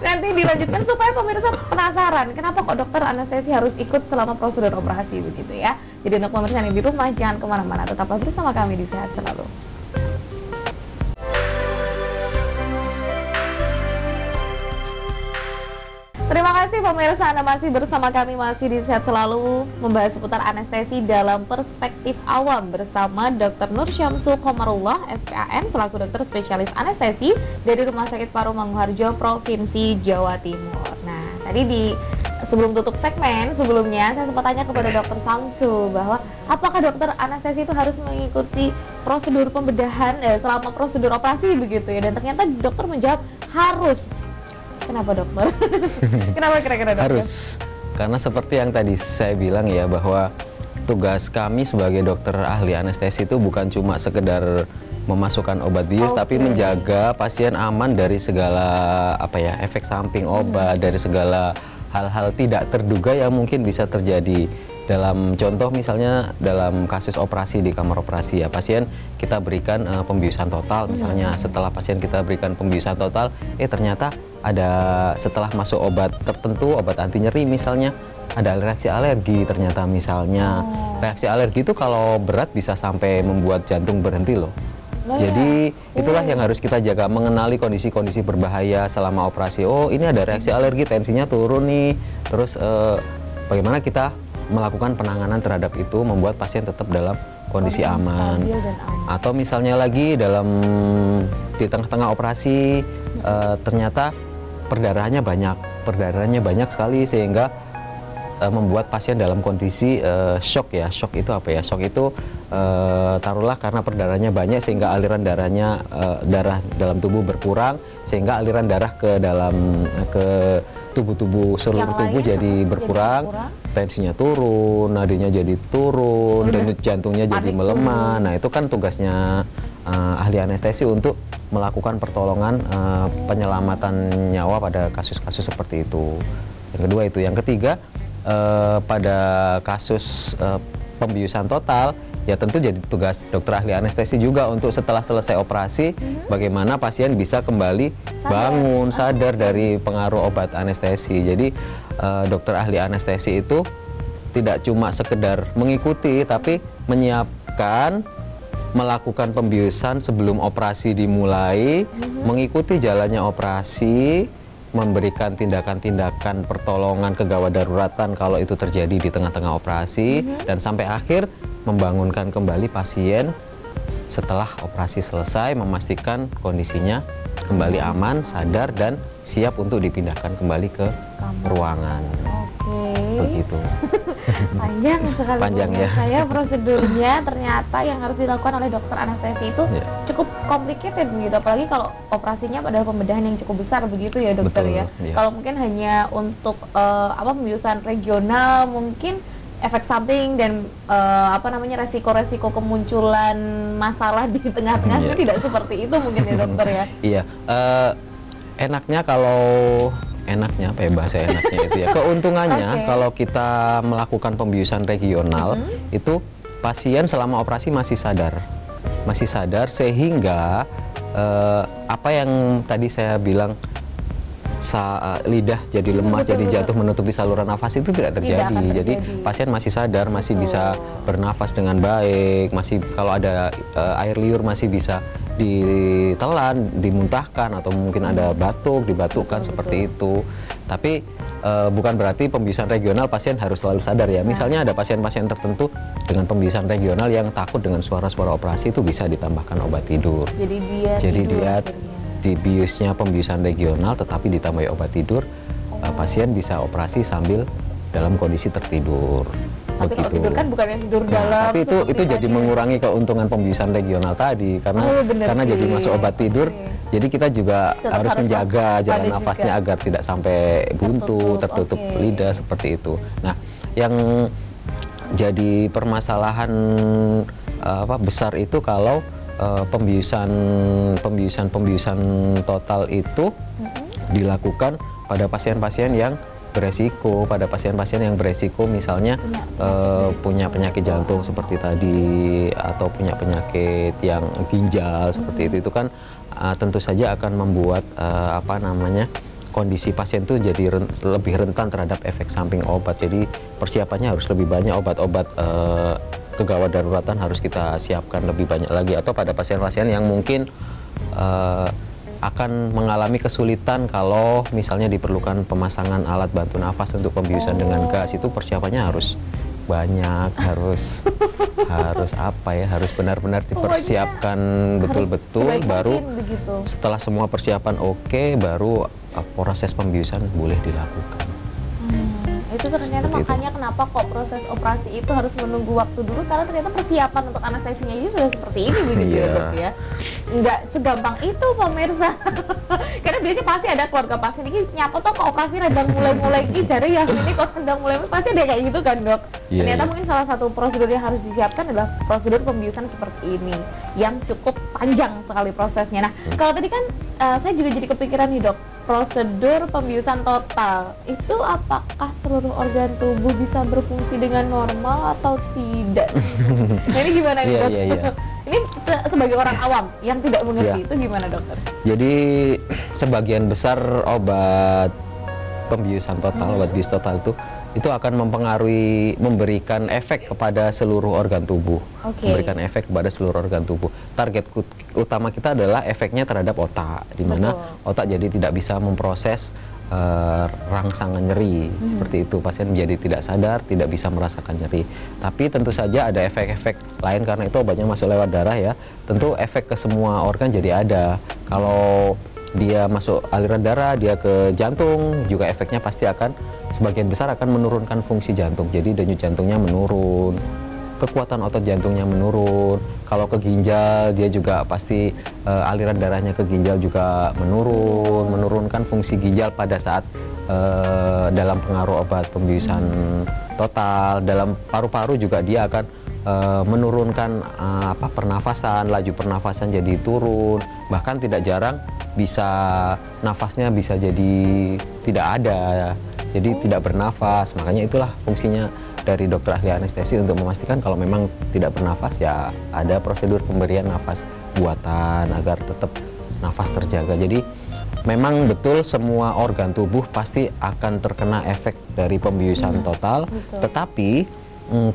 Nanti dilanjutkan supaya pemirsa penasaran kenapa kok dokter anestesi harus ikut selama prosedur operasi begitu ya. Jadi untuk pemirsa yang di rumah jangan kemana-mana, tetaplah bersama kami di Sehat Selalu. Terima kasih pemirsa, Anda masih bersama kami, masih di Sehat Selalu, membahas seputar anestesi dalam perspektif awam bersama Dr. Nur Syamsul Qomarullah, SPAN, selaku dokter spesialis anestesi dari Rumah Sakit Paru Manguharjo, Provinsi Jawa Timur. Nah, tadi sebelum tutup segmen sebelumnya, saya sempat tanya kepada Dr. Samsu bahwa apakah dokter anestesi itu harus mengikuti prosedur pembedahan selama prosedur operasi begitu ya, dan ternyata dokter menjawab harus. Kenapa dokter? Kenapa kira-kira dokter? Harus, karena seperti yang tadi saya bilang ya, bahwa tugas kami sebagai dokter ahli anestesi itu bukan cuma sekedar memasukkan obat bius, tapi menjaga pasien aman dari segala efek samping obat, dari segala hal-hal tidak terduga yang mungkin bisa terjadi. Dalam contoh misalnya dalam kasus operasi di kamar operasi ya, pasien kita berikan pembiusan total misalnya. Setelah pasien kita berikan pembiusan total, ternyata ada setelah masuk obat tertentu, obat anti nyeri misalnya, ada reaksi alergi ternyata misalnya. Reaksi alergi itu kalau berat bisa sampai membuat jantung berhenti loh. Jadi itulah yang harus kita jaga, mengenali kondisi-kondisi berbahaya selama operasi. Oh, ini ada reaksi alergi, tensinya turun nih. Terus bagaimana kita melakukan penanganan terhadap itu, membuat pasien tetap dalam kondisi aman. Atau misalnya lagi di tengah-tengah operasi ternyata perdarahannya banyak sekali, sehingga membuat pasien dalam kondisi shock ya. Shock itu apa ya? Shock itu taruhlah karena perdarahannya banyak sehingga aliran darah dalam tubuh berkurang, sehingga aliran darah ke tubuh-tubuh seluruh tubuh jadi berkurang, tensinya turun, nadinya jadi turun, denyut jantungnya jadi melemah. Nah, itu kan tugasnya ahli anestesi untuk melakukan pertolongan penyelamatan nyawa pada kasus-kasus seperti itu. Yang kedua itu. Yang ketiga, pada kasus pembiusan total, ya tentu jadi tugas dokter ahli anestesi juga untuk setelah selesai operasi, bagaimana pasien bisa kembali bangun, sadar dari pengaruh obat anestesi. Jadi dokter ahli anestesi itu tidak cuma sekedar mengikuti, tapi menyiapkan, melakukan pembiusan sebelum operasi dimulai, mengikuti jalannya operasi, memberikan tindakan-tindakan pertolongan kegawat daruratan kalau itu terjadi di tengah-tengah operasi, dan sampai akhir membangunkan kembali pasien setelah operasi selesai, memastikan kondisinya kembali aman, sadar, dan siap untuk dipindahkan kembali ke ruangan. Begitu. Panjang sekali. Panjang ya. Saya prosedurnya ternyata yang harus dilakukan oleh dokter anestesi itu cukup complicated begitu, apalagi kalau operasinya pada pembedahan yang cukup besar begitu ya dokter. Betul, ya. Iya. Kalau mungkin hanya untuk pembiusan regional, mungkin efek samping dan resiko-resiko kemunculan masalah di tengah-tengah itu tidak seperti itu mungkin ya dokter ya. Iya. Enaknya kalau enaknya apa ya bahasa enaknya itu ya, keuntungannya kalau kita melakukan pembiusan regional itu pasien selama operasi masih sadar sehingga apa yang tadi saya bilang lidah jadi lemas, jadi jatuh menutupi saluran nafas itu tidak terjadi. Jadi pasien masih sadar, masih bisa bernafas dengan baik, masih kalau ada air liur masih bisa ditelan, dimuntahkan, atau mungkin ada batuk, dibatukkan seperti itu. Tapi bukan berarti pembiusan regional pasien harus selalu sadar ya. Misalnya ada pasien-pasien tertentu dengan pembiusan regional yang takut dengan suara-suara operasi, itu bisa ditambahkan obat tidur. Jadi dia dibiusnya pembiusan regional tetapi ditambahi obat tidur, pasien bisa operasi sambil dalam kondisi tertidur. Tapi kalau tidur kan bukan yang tidur dalam. Tapi itu jadi mengurangi keuntungan pembiusan regional tadi karena jadi masuk obat tidur. Jadi kita juga harus menjaga jalan nafasnya agar tidak sampai buntu, tertutup lidah seperti itu. Nah, yang jadi permasalahan besar itu kalau pembiusan total itu dilakukan pada pasien-pasien yang beresiko, misalnya punya penyakit jantung seperti tadi, atau punya penyakit yang ginjal seperti itu kan tentu saja akan membuat kondisi pasien itu jadi lebih rentan terhadap efek samping obat. Jadi persiapannya harus lebih banyak, obat-obat kegawat daruratan harus kita siapkan lebih banyak lagi. Atau pada pasien-pasien yang mungkin akan mengalami kesulitan kalau misalnya diperlukan pemasangan alat bantu nafas untuk pembiusan dengan gas, itu persiapannya harus banyak, harus harus benar-benar dipersiapkan betul-betul, baru setelah semua persiapan oke, baru proses pembiusan boleh dilakukan. Itu ternyata makanya kenapa kok proses operasi itu harus menunggu waktu dulu, karena ternyata persiapan untuk anestesinya ini sudah seperti ini begitu ya dok ya. Nggak segampang itu pemirsa. Karena biasanya pasti ada keluarga pasien ini nyapa toh kok operasi rendang mulai ki jari ya ini kok rendang mulai pasti ada kayak gitu kan dok. Ternyata mungkin salah satu prosedur yang harus disiapkan adalah prosedur pembiusan seperti ini yang cukup panjang sekali prosesnya. Nah kalau tadi kan saya juga jadi kepikiran nih dok, prosedur pembiusan total itu apakah seluruh organ tubuh bisa berfungsi dengan normal atau tidak? Nah ini gimana nih dok? Ini sebagai orang awam yang tidak mengerti itu gimana dokter? Jadi sebagian besar obat pembiusan total, obat bius total itu akan mempengaruhi, memberikan efek kepada seluruh organ tubuh. Memberikan efek kepada seluruh organ tubuh. Target utama kita adalah efeknya terhadap otak, di mana otak jadi tidak bisa memproses rangsangan nyeri. Seperti itu, pasien menjadi tidak sadar, tidak bisa merasakan nyeri. Tapi tentu saja ada efek-efek lain karena itu obatnya masuk lewat darah ya. Tentu efek ke semua organ jadi ada. Kalau dia masuk aliran darah, dia ke jantung, juga efeknya pasti akan sebagian besar akan menurunkan fungsi jantung. Jadi denyut jantungnya menurun, kekuatan otot jantungnya menurun. Kalau ke ginjal, dia juga pasti aliran darahnya ke ginjal juga menurunkan fungsi ginjal pada saat dalam pengaruh obat pembiusan total. Dalam paru-paru juga dia akan menurunkan pernafasan, laju pernafasan jadi turun, bahkan tidak jarang bisa nafasnya bisa jadi tidak ada, jadi tidak bernafas. Makanya itulah fungsinya dari dokter ahli anestesi untuk memastikan kalau memang tidak bernafas ya ada prosedur pemberian nafas buatan agar tetap nafas terjaga. Jadi memang betul semua organ tubuh pasti akan terkena efek dari pembiusan total, tetapi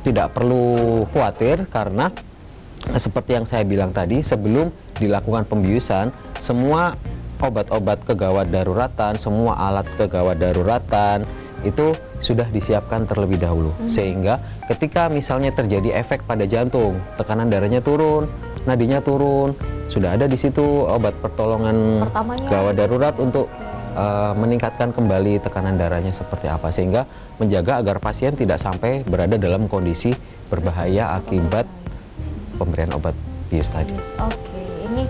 tidak perlu khawatir karena seperti yang saya bilang tadi, sebelum dilakukan pembiusan, semua obat-obat kegawat daruratan, semua alat kegawat daruratan itu sudah disiapkan terlebih dahulu. Sehingga ketika misalnya terjadi efek pada jantung, tekanan darahnya turun, nadinya turun, sudah ada di situ obat pertolongan gawat darurat untuk meningkatkan kembali tekanan darahnya seperti apa, sehingga menjaga agar pasien tidak sampai berada dalam kondisi berbahaya akibat pemberian obat bius tadi. Oke, ini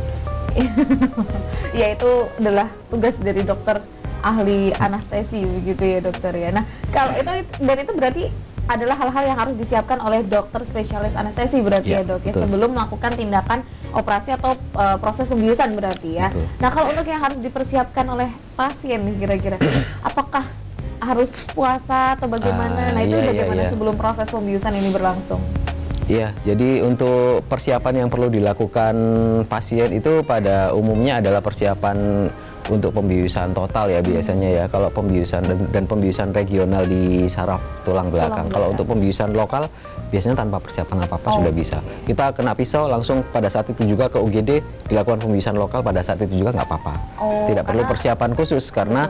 ya itu adalah tugas dari dokter ahli anestesi begitu ya dokter ya. Nah kalau itu dan itu berarti adalah hal-hal yang harus disiapkan oleh dokter spesialis anestesi berarti ya dok ya, sebelum melakukan tindakan operasi atau proses pembiusan berarti ya. Betul. Nah kalau untuk yang harus dipersiapkan oleh pasien nih kira-kira apakah harus puasa atau bagaimana? Nah itu bagaimana sebelum proses pembiusan ini berlangsung? Iya, jadi untuk persiapan yang perlu dilakukan pasien itu pada umumnya adalah persiapan untuk pembiusan total ya biasanya ya. Kalau pembiusan dan pembiusan regional di saraf tulang belakang. Kalau untuk pembiusan lokal biasanya tanpa persiapan apa-apa sudah bisa. Kita kena pisau langsung pada saat itu juga ke UGD dilakukan pembiusan lokal pada saat itu juga nggak apa-apa. Tidak perlu persiapan khusus karena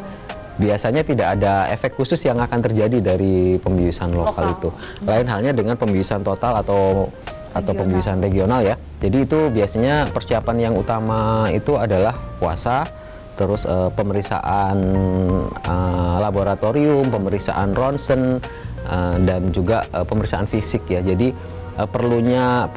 biasanya tidak ada efek khusus yang akan terjadi dari pembiusan lokal itu. Lain halnya dengan pembiusan total atau pembiusan regional ya. Jadi itu biasanya persiapan yang utama itu adalah puasa, terus pemeriksaan laboratorium, pemeriksaan ronsen, dan juga pemeriksaan fisik ya. Jadi perlunya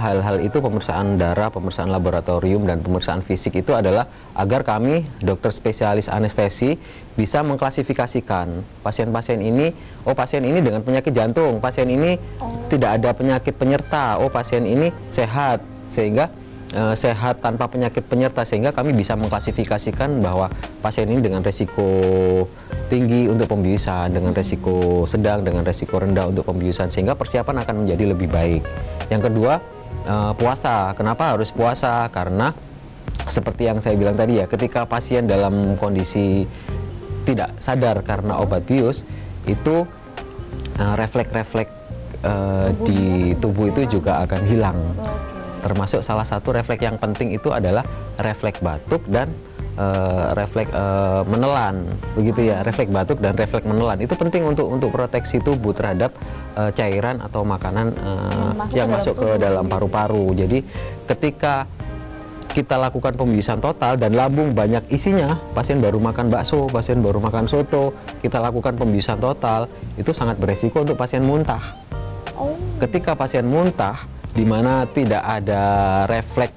hal-hal itu, pemeriksaan darah, pemeriksaan laboratorium, dan pemeriksaan fisik itu adalah agar kami dokter spesialis anestesi bisa mengklasifikasikan pasien-pasien ini, oh pasien ini dengan penyakit jantung, pasien ini tidak ada penyakit penyerta, oh pasien ini sehat, sehingga sehat tanpa penyakit penyerta, sehingga kami bisa mengklasifikasikan bahwa pasien ini dengan resiko tinggi untuk pembiusan, dengan resiko sedang, dengan resiko rendah untuk pembiusan, sehingga persiapan akan menjadi lebih baik. Yang kedua, puasa. Kenapa harus puasa? Karena seperti yang saya bilang tadi ya, ketika pasien dalam kondisi tidak sadar karena obat bius, itu refleks-refleks di tubuh itu juga akan hilang. Termasuk salah satu refleks yang penting itu adalah refleks batuk dan refleks menelan, begitu ya. Refleks batuk dan refleks menelan itu penting untuk proteksi tubuh terhadap cairan atau makanan yang masuk ke dalam paru-paru. Jadi ketika kita lakukan pembiusan total dan lambung banyak isinya, pasien baru makan bakso, pasien baru makan soto, kita lakukan pembiusan total, itu sangat beresiko untuk pasien muntah. Ketika pasien muntah, di mana tidak ada refleks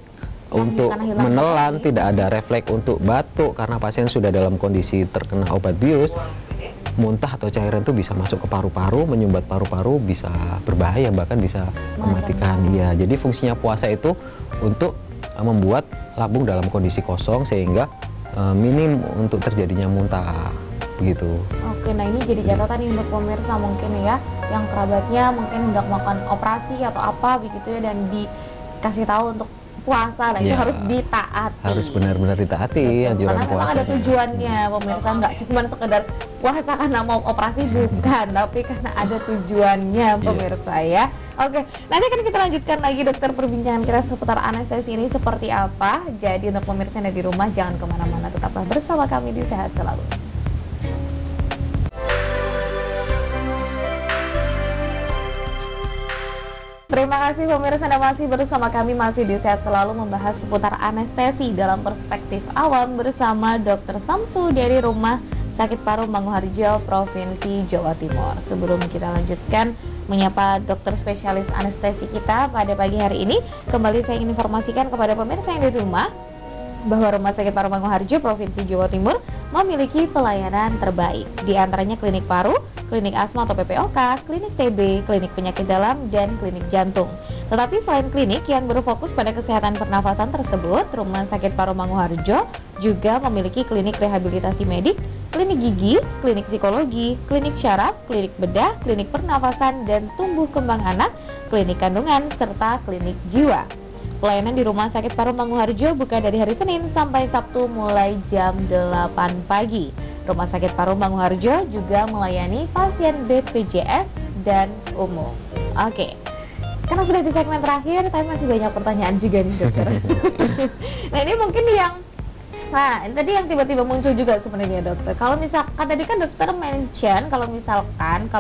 untuk menelan, tidak ada refleks untuk batuk karena pasien sudah dalam kondisi terkena obat bius, muntah atau cairan itu bisa masuk ke paru-paru, menyumbat paru-paru, bisa berbahaya, bahkan bisa mematikan. Ya, jadi fungsinya puasa itu untuk membuat lambung dalam kondisi kosong sehingga minim untuk terjadinya muntah. Begitu. Oke, nah ini jadi catatan nih untuk pemirsa mungkin ya, yang kerabatnya mungkin hendak melakukan operasi atau apa begitu ya, dan dikasih tahu untuk puasa, nah itu harus ditaati. Harus benar-benar ditaati anjuran puasa. Karena memang ada tujuannya pemirsa, nggak cuma sekedar puasa karena mau operasi, bukan, tapi karena ada tujuannya pemirsa ya. Oke, nanti akan kita lanjutkan lagi dokter perbincangan kita seputar anestesi ini seperti apa. Jadi untuk pemirsa yang ada di rumah jangan kemana-mana, tetaplah bersama kami di Sehat Selalu. Terima kasih pemirsa, Anda masih bersama kami, masih di Sehat Selalu membahas seputar anestesi dalam perspektif awam bersama Dr. Samsu dari Rumah Sakit Paru Manguharjo, Provinsi Jawa Timur. Sebelum kita lanjutkan menyapa dokter spesialis anestesi kita pada pagi hari ini, kembali saya ingin informasikan kepada pemirsa yang di rumah bahwa Rumah Sakit Paru Mangunharjo Provinsi Jawa Timur memiliki pelayanan terbaik. Di antaranya klinik paru, klinik asma atau PPOK, klinik TB, klinik penyakit dalam, dan klinik jantung. Tetapi selain klinik yang berfokus pada kesehatan pernafasan tersebut, Rumah Sakit Paru Mangunharjo juga memiliki klinik rehabilitasi medik, klinik gigi, klinik psikologi, klinik syaraf, klinik bedah, klinik pernafasan dan tumbuh kembang anak, klinik kandungan, serta klinik jiwa. Pelayanan di Rumah Sakit Paru Mangunharjo buka dari hari Senin sampai Sabtu mulai jam 8 pagi. Rumah Sakit Paru Mangunharjo juga melayani pasien BPJS dan umum. Oke, karena sudah di segmen terakhir, tapi masih banyak pertanyaan juga nih dokter. Nah ini mungkin yang tadi yang tiba-tiba muncul juga sebenarnya dokter. Kalau misalkan tadi kan dokter mention kalau misalkan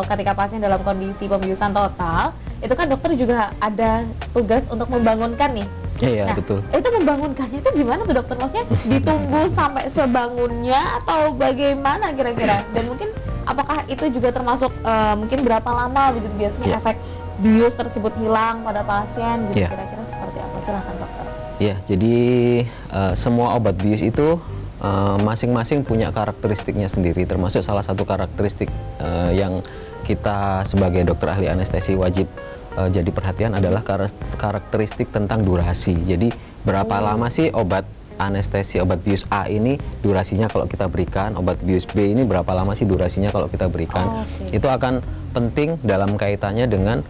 ketika pasien dalam kondisi pembiusan total, itu kan dokter juga ada tugas untuk membangunkan nih. Iya, nah, betul. Itu membangunkannya itu gimana tuh dokter? Maksudnya ditunggu sampai sebangunnya atau bagaimana kira-kira? Dan mungkin apakah itu juga termasuk mungkin berapa lama begitu biasanya efek bius tersebut hilang pada pasien gitu, kira-kira seperti apa? Silahkan dokter. Ya, jadi semua obat bius itu masing-masing punya karakteristiknya sendiri, termasuk salah satu karakteristik yang kita sebagai dokter ahli anestesi wajib jadi perhatian adalah karakteristik tentang durasi. Jadi berapa lama sih obat anestesi, obat bius A ini durasinya kalau kita berikan, obat bius B ini berapa lama sih durasinya kalau kita berikan. Itu akan penting dalam kaitannya dengan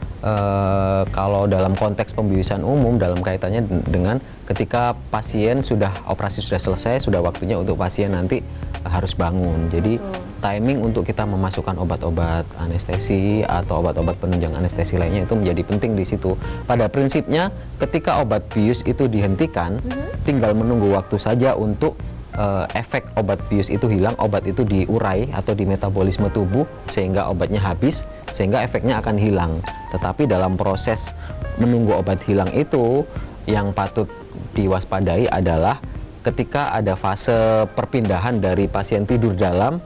kalau dalam konteks pembiusan umum, dalam kaitannya dengan ketika pasien operasi sudah selesai, sudah waktunya untuk pasien nanti harus bangun. Jadi timing untuk kita memasukkan obat-obat anestesi atau obat-obat penunjang anestesi lainnya itu menjadi penting di situ. Pada prinsipnya ketika obat bius itu dihentikan, tinggal menunggu waktu saja untuk efek obat bius itu hilang, obat itu diurai atau di metabolisme tubuh sehingga obatnya habis, sehingga efeknya akan hilang. Tetapi dalam proses menunggu obat hilang itu yang patut diwaspadai adalah ketika ada fase perpindahan dari pasien tidur dalam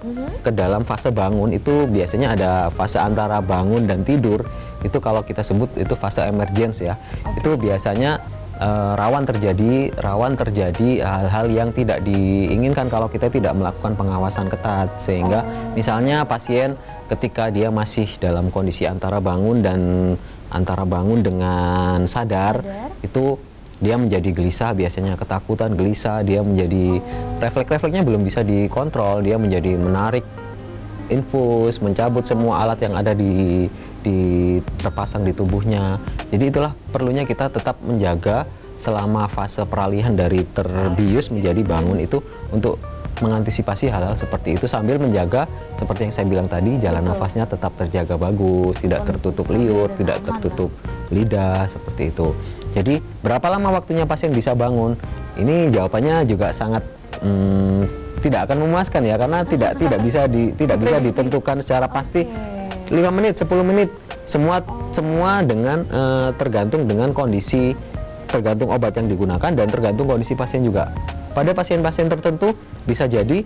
ke dalam fase bangun, itu biasanya ada fase antara bangun dan tidur, itu kalau kita sebut itu fase emergency ya. Itu biasanya rawan terjadi hal-hal yang tidak diinginkan kalau kita tidak melakukan pengawasan ketat, sehingga misalnya pasien ketika dia masih dalam kondisi antara bangun dengan sadar, itu dia menjadi gelisah, biasanya ketakutan, gelisah, dia menjadi refleks-refleksnya belum bisa dikontrol, dia menjadi menarik infus, mencabut semua alat yang ada terpasang di tubuhnya. Jadi itulah perlunya kita tetap menjaga selama fase peralihan dari terbius menjadi bangun itu untuk mengantisipasi hal-hal seperti itu, sambil menjaga seperti yang saya bilang tadi, jalan nafasnya tetap terjaga bagus, tidak tertutup liur, tidak tertutup lidah, seperti itu. Jadi berapa lama waktunya pasien bisa bangun? Ini jawabannya juga sangat tidak akan memuaskan ya, karena tidak bisa ditentukan secara pasti 5 menit, 10 menit. Semua dengan tergantung dengan kondisi, tergantung obat yang digunakan dan tergantung kondisi pasien juga. Pada pasien-pasien tertentu bisa jadi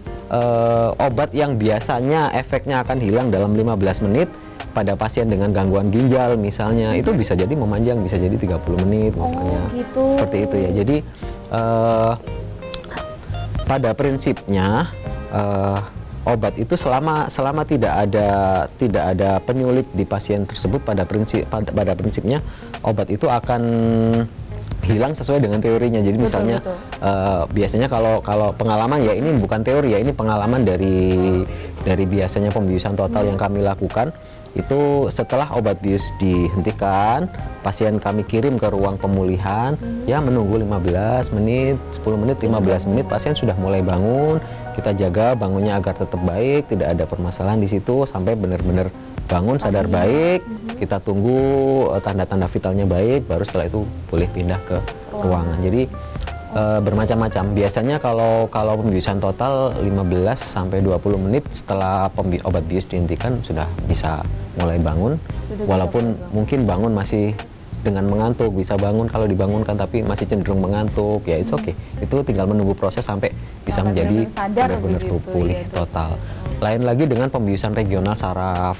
obat yang biasanya efeknya akan hilang dalam 15 menit, pada pasien dengan gangguan ginjal misalnya itu bisa jadi memanjang, bisa jadi 30 menit misalnya. Seperti itu ya. Jadi pada prinsipnya obat itu selama tidak ada penyulit di pasien tersebut, pada prinsipnya obat itu akan hilang sesuai dengan teorinya. Jadi misalnya biasanya kalau pengalaman ya, ini bukan teori ya, ini pengalaman dari biasanya pembiusan total yang kami lakukan. Itu setelah obat bius dihentikan, pasien kami kirim ke ruang pemulihan, ya menunggu 15 menit, 10 menit, 15 menit, pasien sudah mulai bangun. Kita jaga bangunnya agar tetap baik, tidak ada permasalahan di situ sampai benar-benar bangun, sadar baik. Kita tunggu tanda-tanda vitalnya baik, baru setelah itu boleh pindah ke ruangan. Jadi bermacam-macam. Biasanya kalau pembiusan total 15 sampai 20 menit setelah obat bius dihentikan sudah bisa mulai bangun. Walaupun mungkin bangun masih dengan mengantuk, bisa bangun kalau dibangunkan tapi masih cenderung mengantuk, ya it's okay. Itu tinggal menunggu proses sampai bisa menjadi benar-benar pulih total. Lain lagi dengan pembiusan regional saraf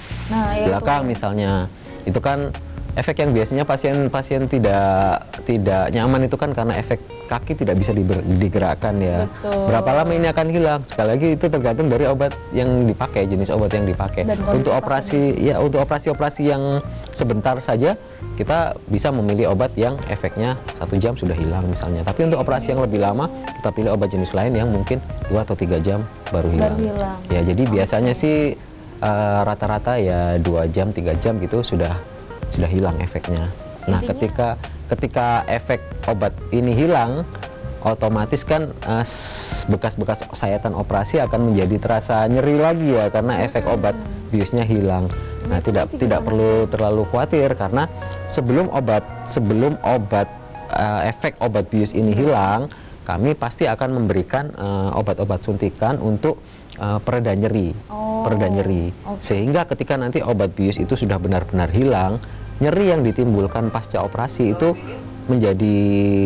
belakang misalnya. Itu kan efek yang biasanya pasien tidak nyaman itu kan karena efek kaki tidak bisa digerakkan ya. Betul. Berapa lama ini akan hilang? Sekali lagi itu tergantung dari obat yang dipakai, jenis obat yang dipakai. Untuk operasi ya, untuk operasi-operasi yang sebentar saja kita bisa memilih obat yang efeknya 1 jam sudah hilang misalnya. Tapi untuk operasi yang lebih lama kita pilih obat jenis lain yang mungkin 2 atau 3 jam baru hilang. Ya, jadi biasanya sih rata-rata ya 2 jam 3 jam gitu sudah hilang efeknya. Nah, ketika efek obat ini hilang, otomatis kan bekas-bekas sayatan operasi akan menjadi terasa nyeri lagi ya, karena efek obat biusnya hilang. Nah, tidak perlu terlalu khawatir, karena sebelum efek obat bius ini hilang, kami pasti akan memberikan obat-obat suntikan untuk pereda nyeri, sehingga ketika nanti obat bius itu sudah benar-benar hilang, nyeri yang ditimbulkan pasca operasi itu menjadi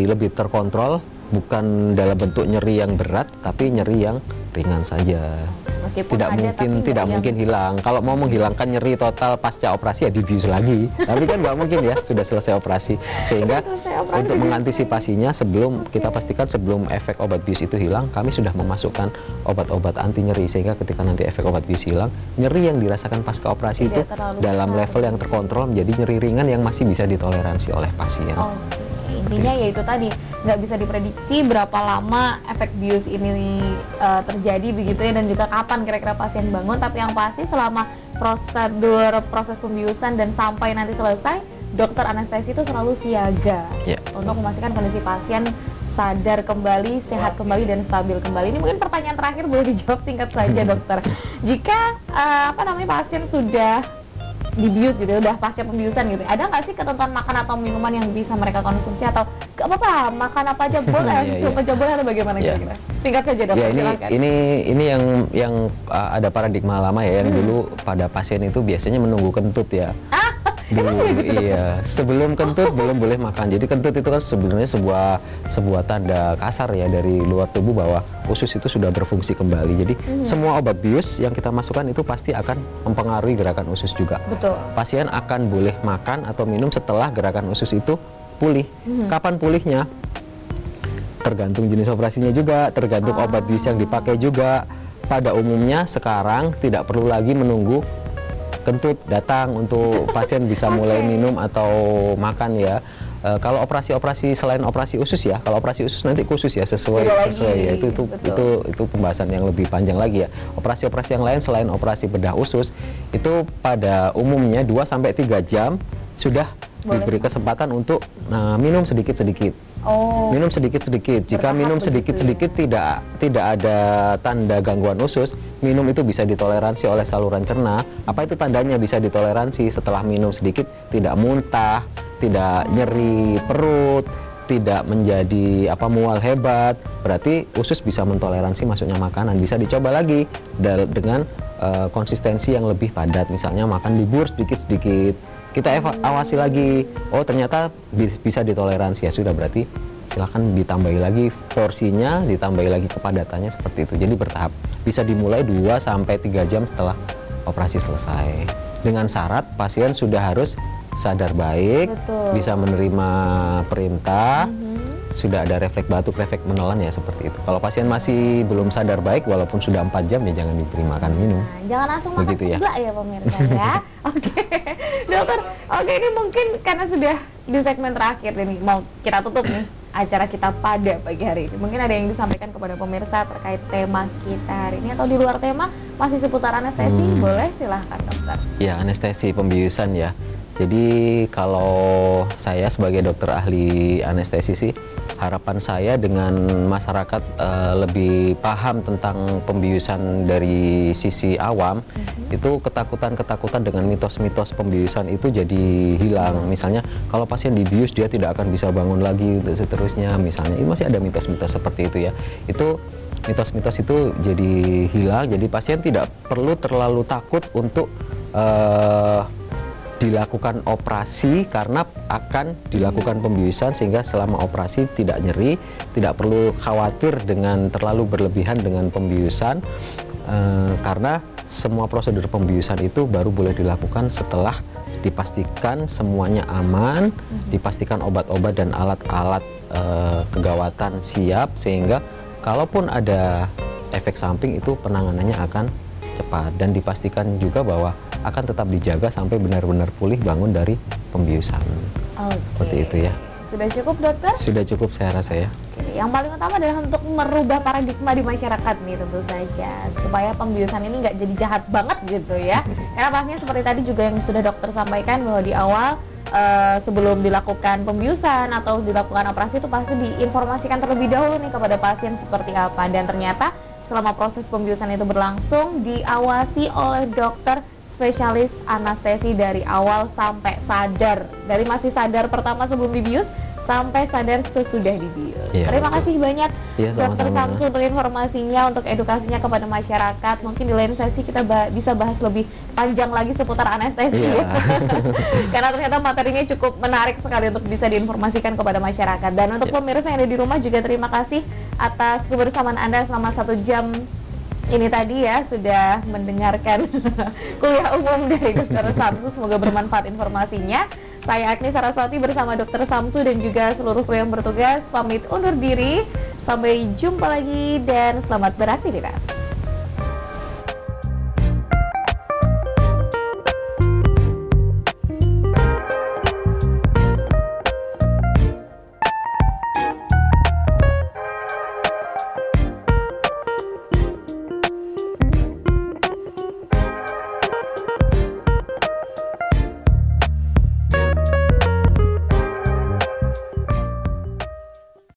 lebih terkontrol, bukan dalam bentuk nyeri yang berat, tapi nyeri yang ringan saja. Meskipun tidak mungkin hilang. Kalau mau menghilangkan nyeri total pasca operasi ya dibius lagi. Tapi kan nggak mungkin ya, sudah selesai operasi. Sehingga untuk mengantisipasinya, kita pastikan sebelum efek obat bius itu hilang, kami sudah memasukkan obat-obat anti nyeri, sehingga ketika nanti efek obat bius hilang, nyeri yang dirasakan pasca operasi itu dalam level yang terkontrol, menjadi nyeri ringan yang masih bisa ditoleransi oleh pasien. Intinya yaitu tadi, nggak bisa diprediksi berapa lama efek bius ini terjadi begitu ya, dan juga kapan kira-kira pasien bangun, tapi yang pasti selama proses pembiusan dan sampai nanti selesai, dokter anestesi itu selalu siaga untuk memastikan kondisi pasien sadar kembali, sehat kembali, dan stabil kembali. Ini mungkin pertanyaan terakhir, boleh dijawab singkat saja dokter. Jika pasien sudah dibius gitu, udah pasca pembiusan gitu, ada nggak sih ketentuan makan atau minuman yang bisa mereka konsumsi, atau nggak apa-apa makan apa aja boleh, apa aja boleh, atau bagaimana kira-kira? Singkat saja dokter, silakan. Ini yang ada paradigma lama ya, yang dulu pada pasien itu biasanya menunggu kentut ya. Dulu, iya, sebelum kentut belum boleh makan. Jadi kentut itu kan sebenarnya sebuah tanda kasar ya dari luar tubuh bahwa usus itu sudah berfungsi kembali. Jadi semua obat bius yang kita masukkan itu pasti akan mempengaruhi gerakan usus juga. Betul. Pasien akan boleh makan atau minum setelah gerakan usus itu pulih. Kapan pulihnya? Tergantung jenis operasinya juga, tergantung obat bius yang dipakai juga. Pada umumnya sekarang tidak perlu lagi menunggu kentut datang untuk pasien bisa mulai minum atau makan ya. Kalau operasi-operasi selain operasi usus ya, kalau operasi usus nanti khusus ya, sesuai ya, itu pembahasan yang lebih panjang lagi ya. Operasi-operasi yang lain selain operasi bedah usus itu pada umumnya 2-3 jam sudah diberi kesempatan untuk minum sedikit-sedikit. Minum sedikit-sedikit. Jika minum sedikit-sedikit tidak ada tanda gangguan usus, minum itu bisa ditoleransi oleh saluran cerna. Apa itu tandanya bisa ditoleransi? Setelah minum sedikit, tidak muntah, tidak nyeri perut, tidak menjadi mual hebat, berarti usus bisa mentoleransi masuknya makanan. Bisa dicoba lagi dengan konsistensi yang lebih padat, misalnya makan bubur sedikit-sedikit. Kita awasi lagi, oh ternyata bisa ditoleransi, ya sudah, berarti silakan ditambahi lagi porsinya, ditambahi lagi kepadatannya, seperti itu. Jadi bertahap, bisa dimulai 2-3 jam setelah operasi selesai. Dengan syarat pasien sudah harus sadar baik, bisa menerima perintah, sudah ada refleks batuk, refleks menelan ya, seperti itu. Kalau pasien masih belum sadar baik walaupun sudah 4 jam ya jangan diberi makan minum. Jangan langsung makan seblak ya pemirsa ya. Oke, dokter. Oke, ini mungkin karena sudah di segmen terakhir ini, mau kita tutup nih acara kita pada pagi hari ini. Mungkin ada yang disampaikan kepada pemirsa terkait tema kita hari ini, atau di luar tema masih seputar anestesi, boleh silahkan dokter. Ya, anestesi pembiusan ya. Jadi kalau saya sebagai dokter ahli anestesi sih, harapan saya dengan masyarakat lebih paham tentang pembiusan dari sisi awam, itu ketakutan-ketakutan dengan mitos-mitos pembiusan itu jadi hilang. Misalnya kalau pasien dibius dia tidak akan bisa bangun lagi, seterusnya misalnya. Itu masih ada mitos-mitos seperti itu ya. Itu mitos-mitos itu jadi hilang, jadi pasien tidak perlu terlalu takut untuk dilakukan operasi, karena akan dilakukan pembiusan, sehingga selama operasi tidak nyeri, tidak perlu khawatir dengan terlalu berlebihan dengan pembiusan, karena semua prosedur pembiusan itu baru boleh dilakukan setelah dipastikan semuanya aman, dipastikan obat-obat dan alat-alat kegawatan siap, sehingga kalaupun ada efek samping itu penanganannya akan cepat, dan dipastikan juga bahwa akan tetap dijaga sampai benar-benar pulih bangun dari pembiusan. Seperti itu ya. Sudah cukup dokter? Sudah cukup saya rasa ya. Yang paling utama adalah untuk merubah paradigma di masyarakat nih tentu saja, supaya pembiusan ini nggak jadi jahat banget gitu ya. Karena pastinya seperti tadi juga yang sudah dokter sampaikan bahwa di awal sebelum dilakukan pembiusan atau dilakukan operasi itu pasti diinformasikan terlebih dahulu nih kepada pasien seperti apa, dan ternyata selama proses pembiusan itu berlangsung diawasi oleh dokter spesialis anestesi dari awal sampai sadar, dari masih sadar pertama sebelum dibius sampai sadar sesudah dibius. Ya, terima kasih banyak Dokter Samsu untuk informasinya, untuk edukasinya kepada masyarakat. Mungkin di lain sesi kita bisa bahas lebih panjang lagi seputar anestesi ya. Karena ternyata materinya cukup menarik sekali untuk bisa diinformasikan kepada masyarakat. Dan untuk pemirsa yang ada di rumah juga terima kasih atas kebersamaan Anda selama 1 jam ini tadi ya, sudah mendengarkan kuliah umum dari Dokter Samsu. Semoga bermanfaat informasinya. Saya Agni Saraswati bersama Dokter Samsu dan juga seluruh kru yang bertugas pamit undur diri. Sampai jumpa lagi dan selamat beraktivitas.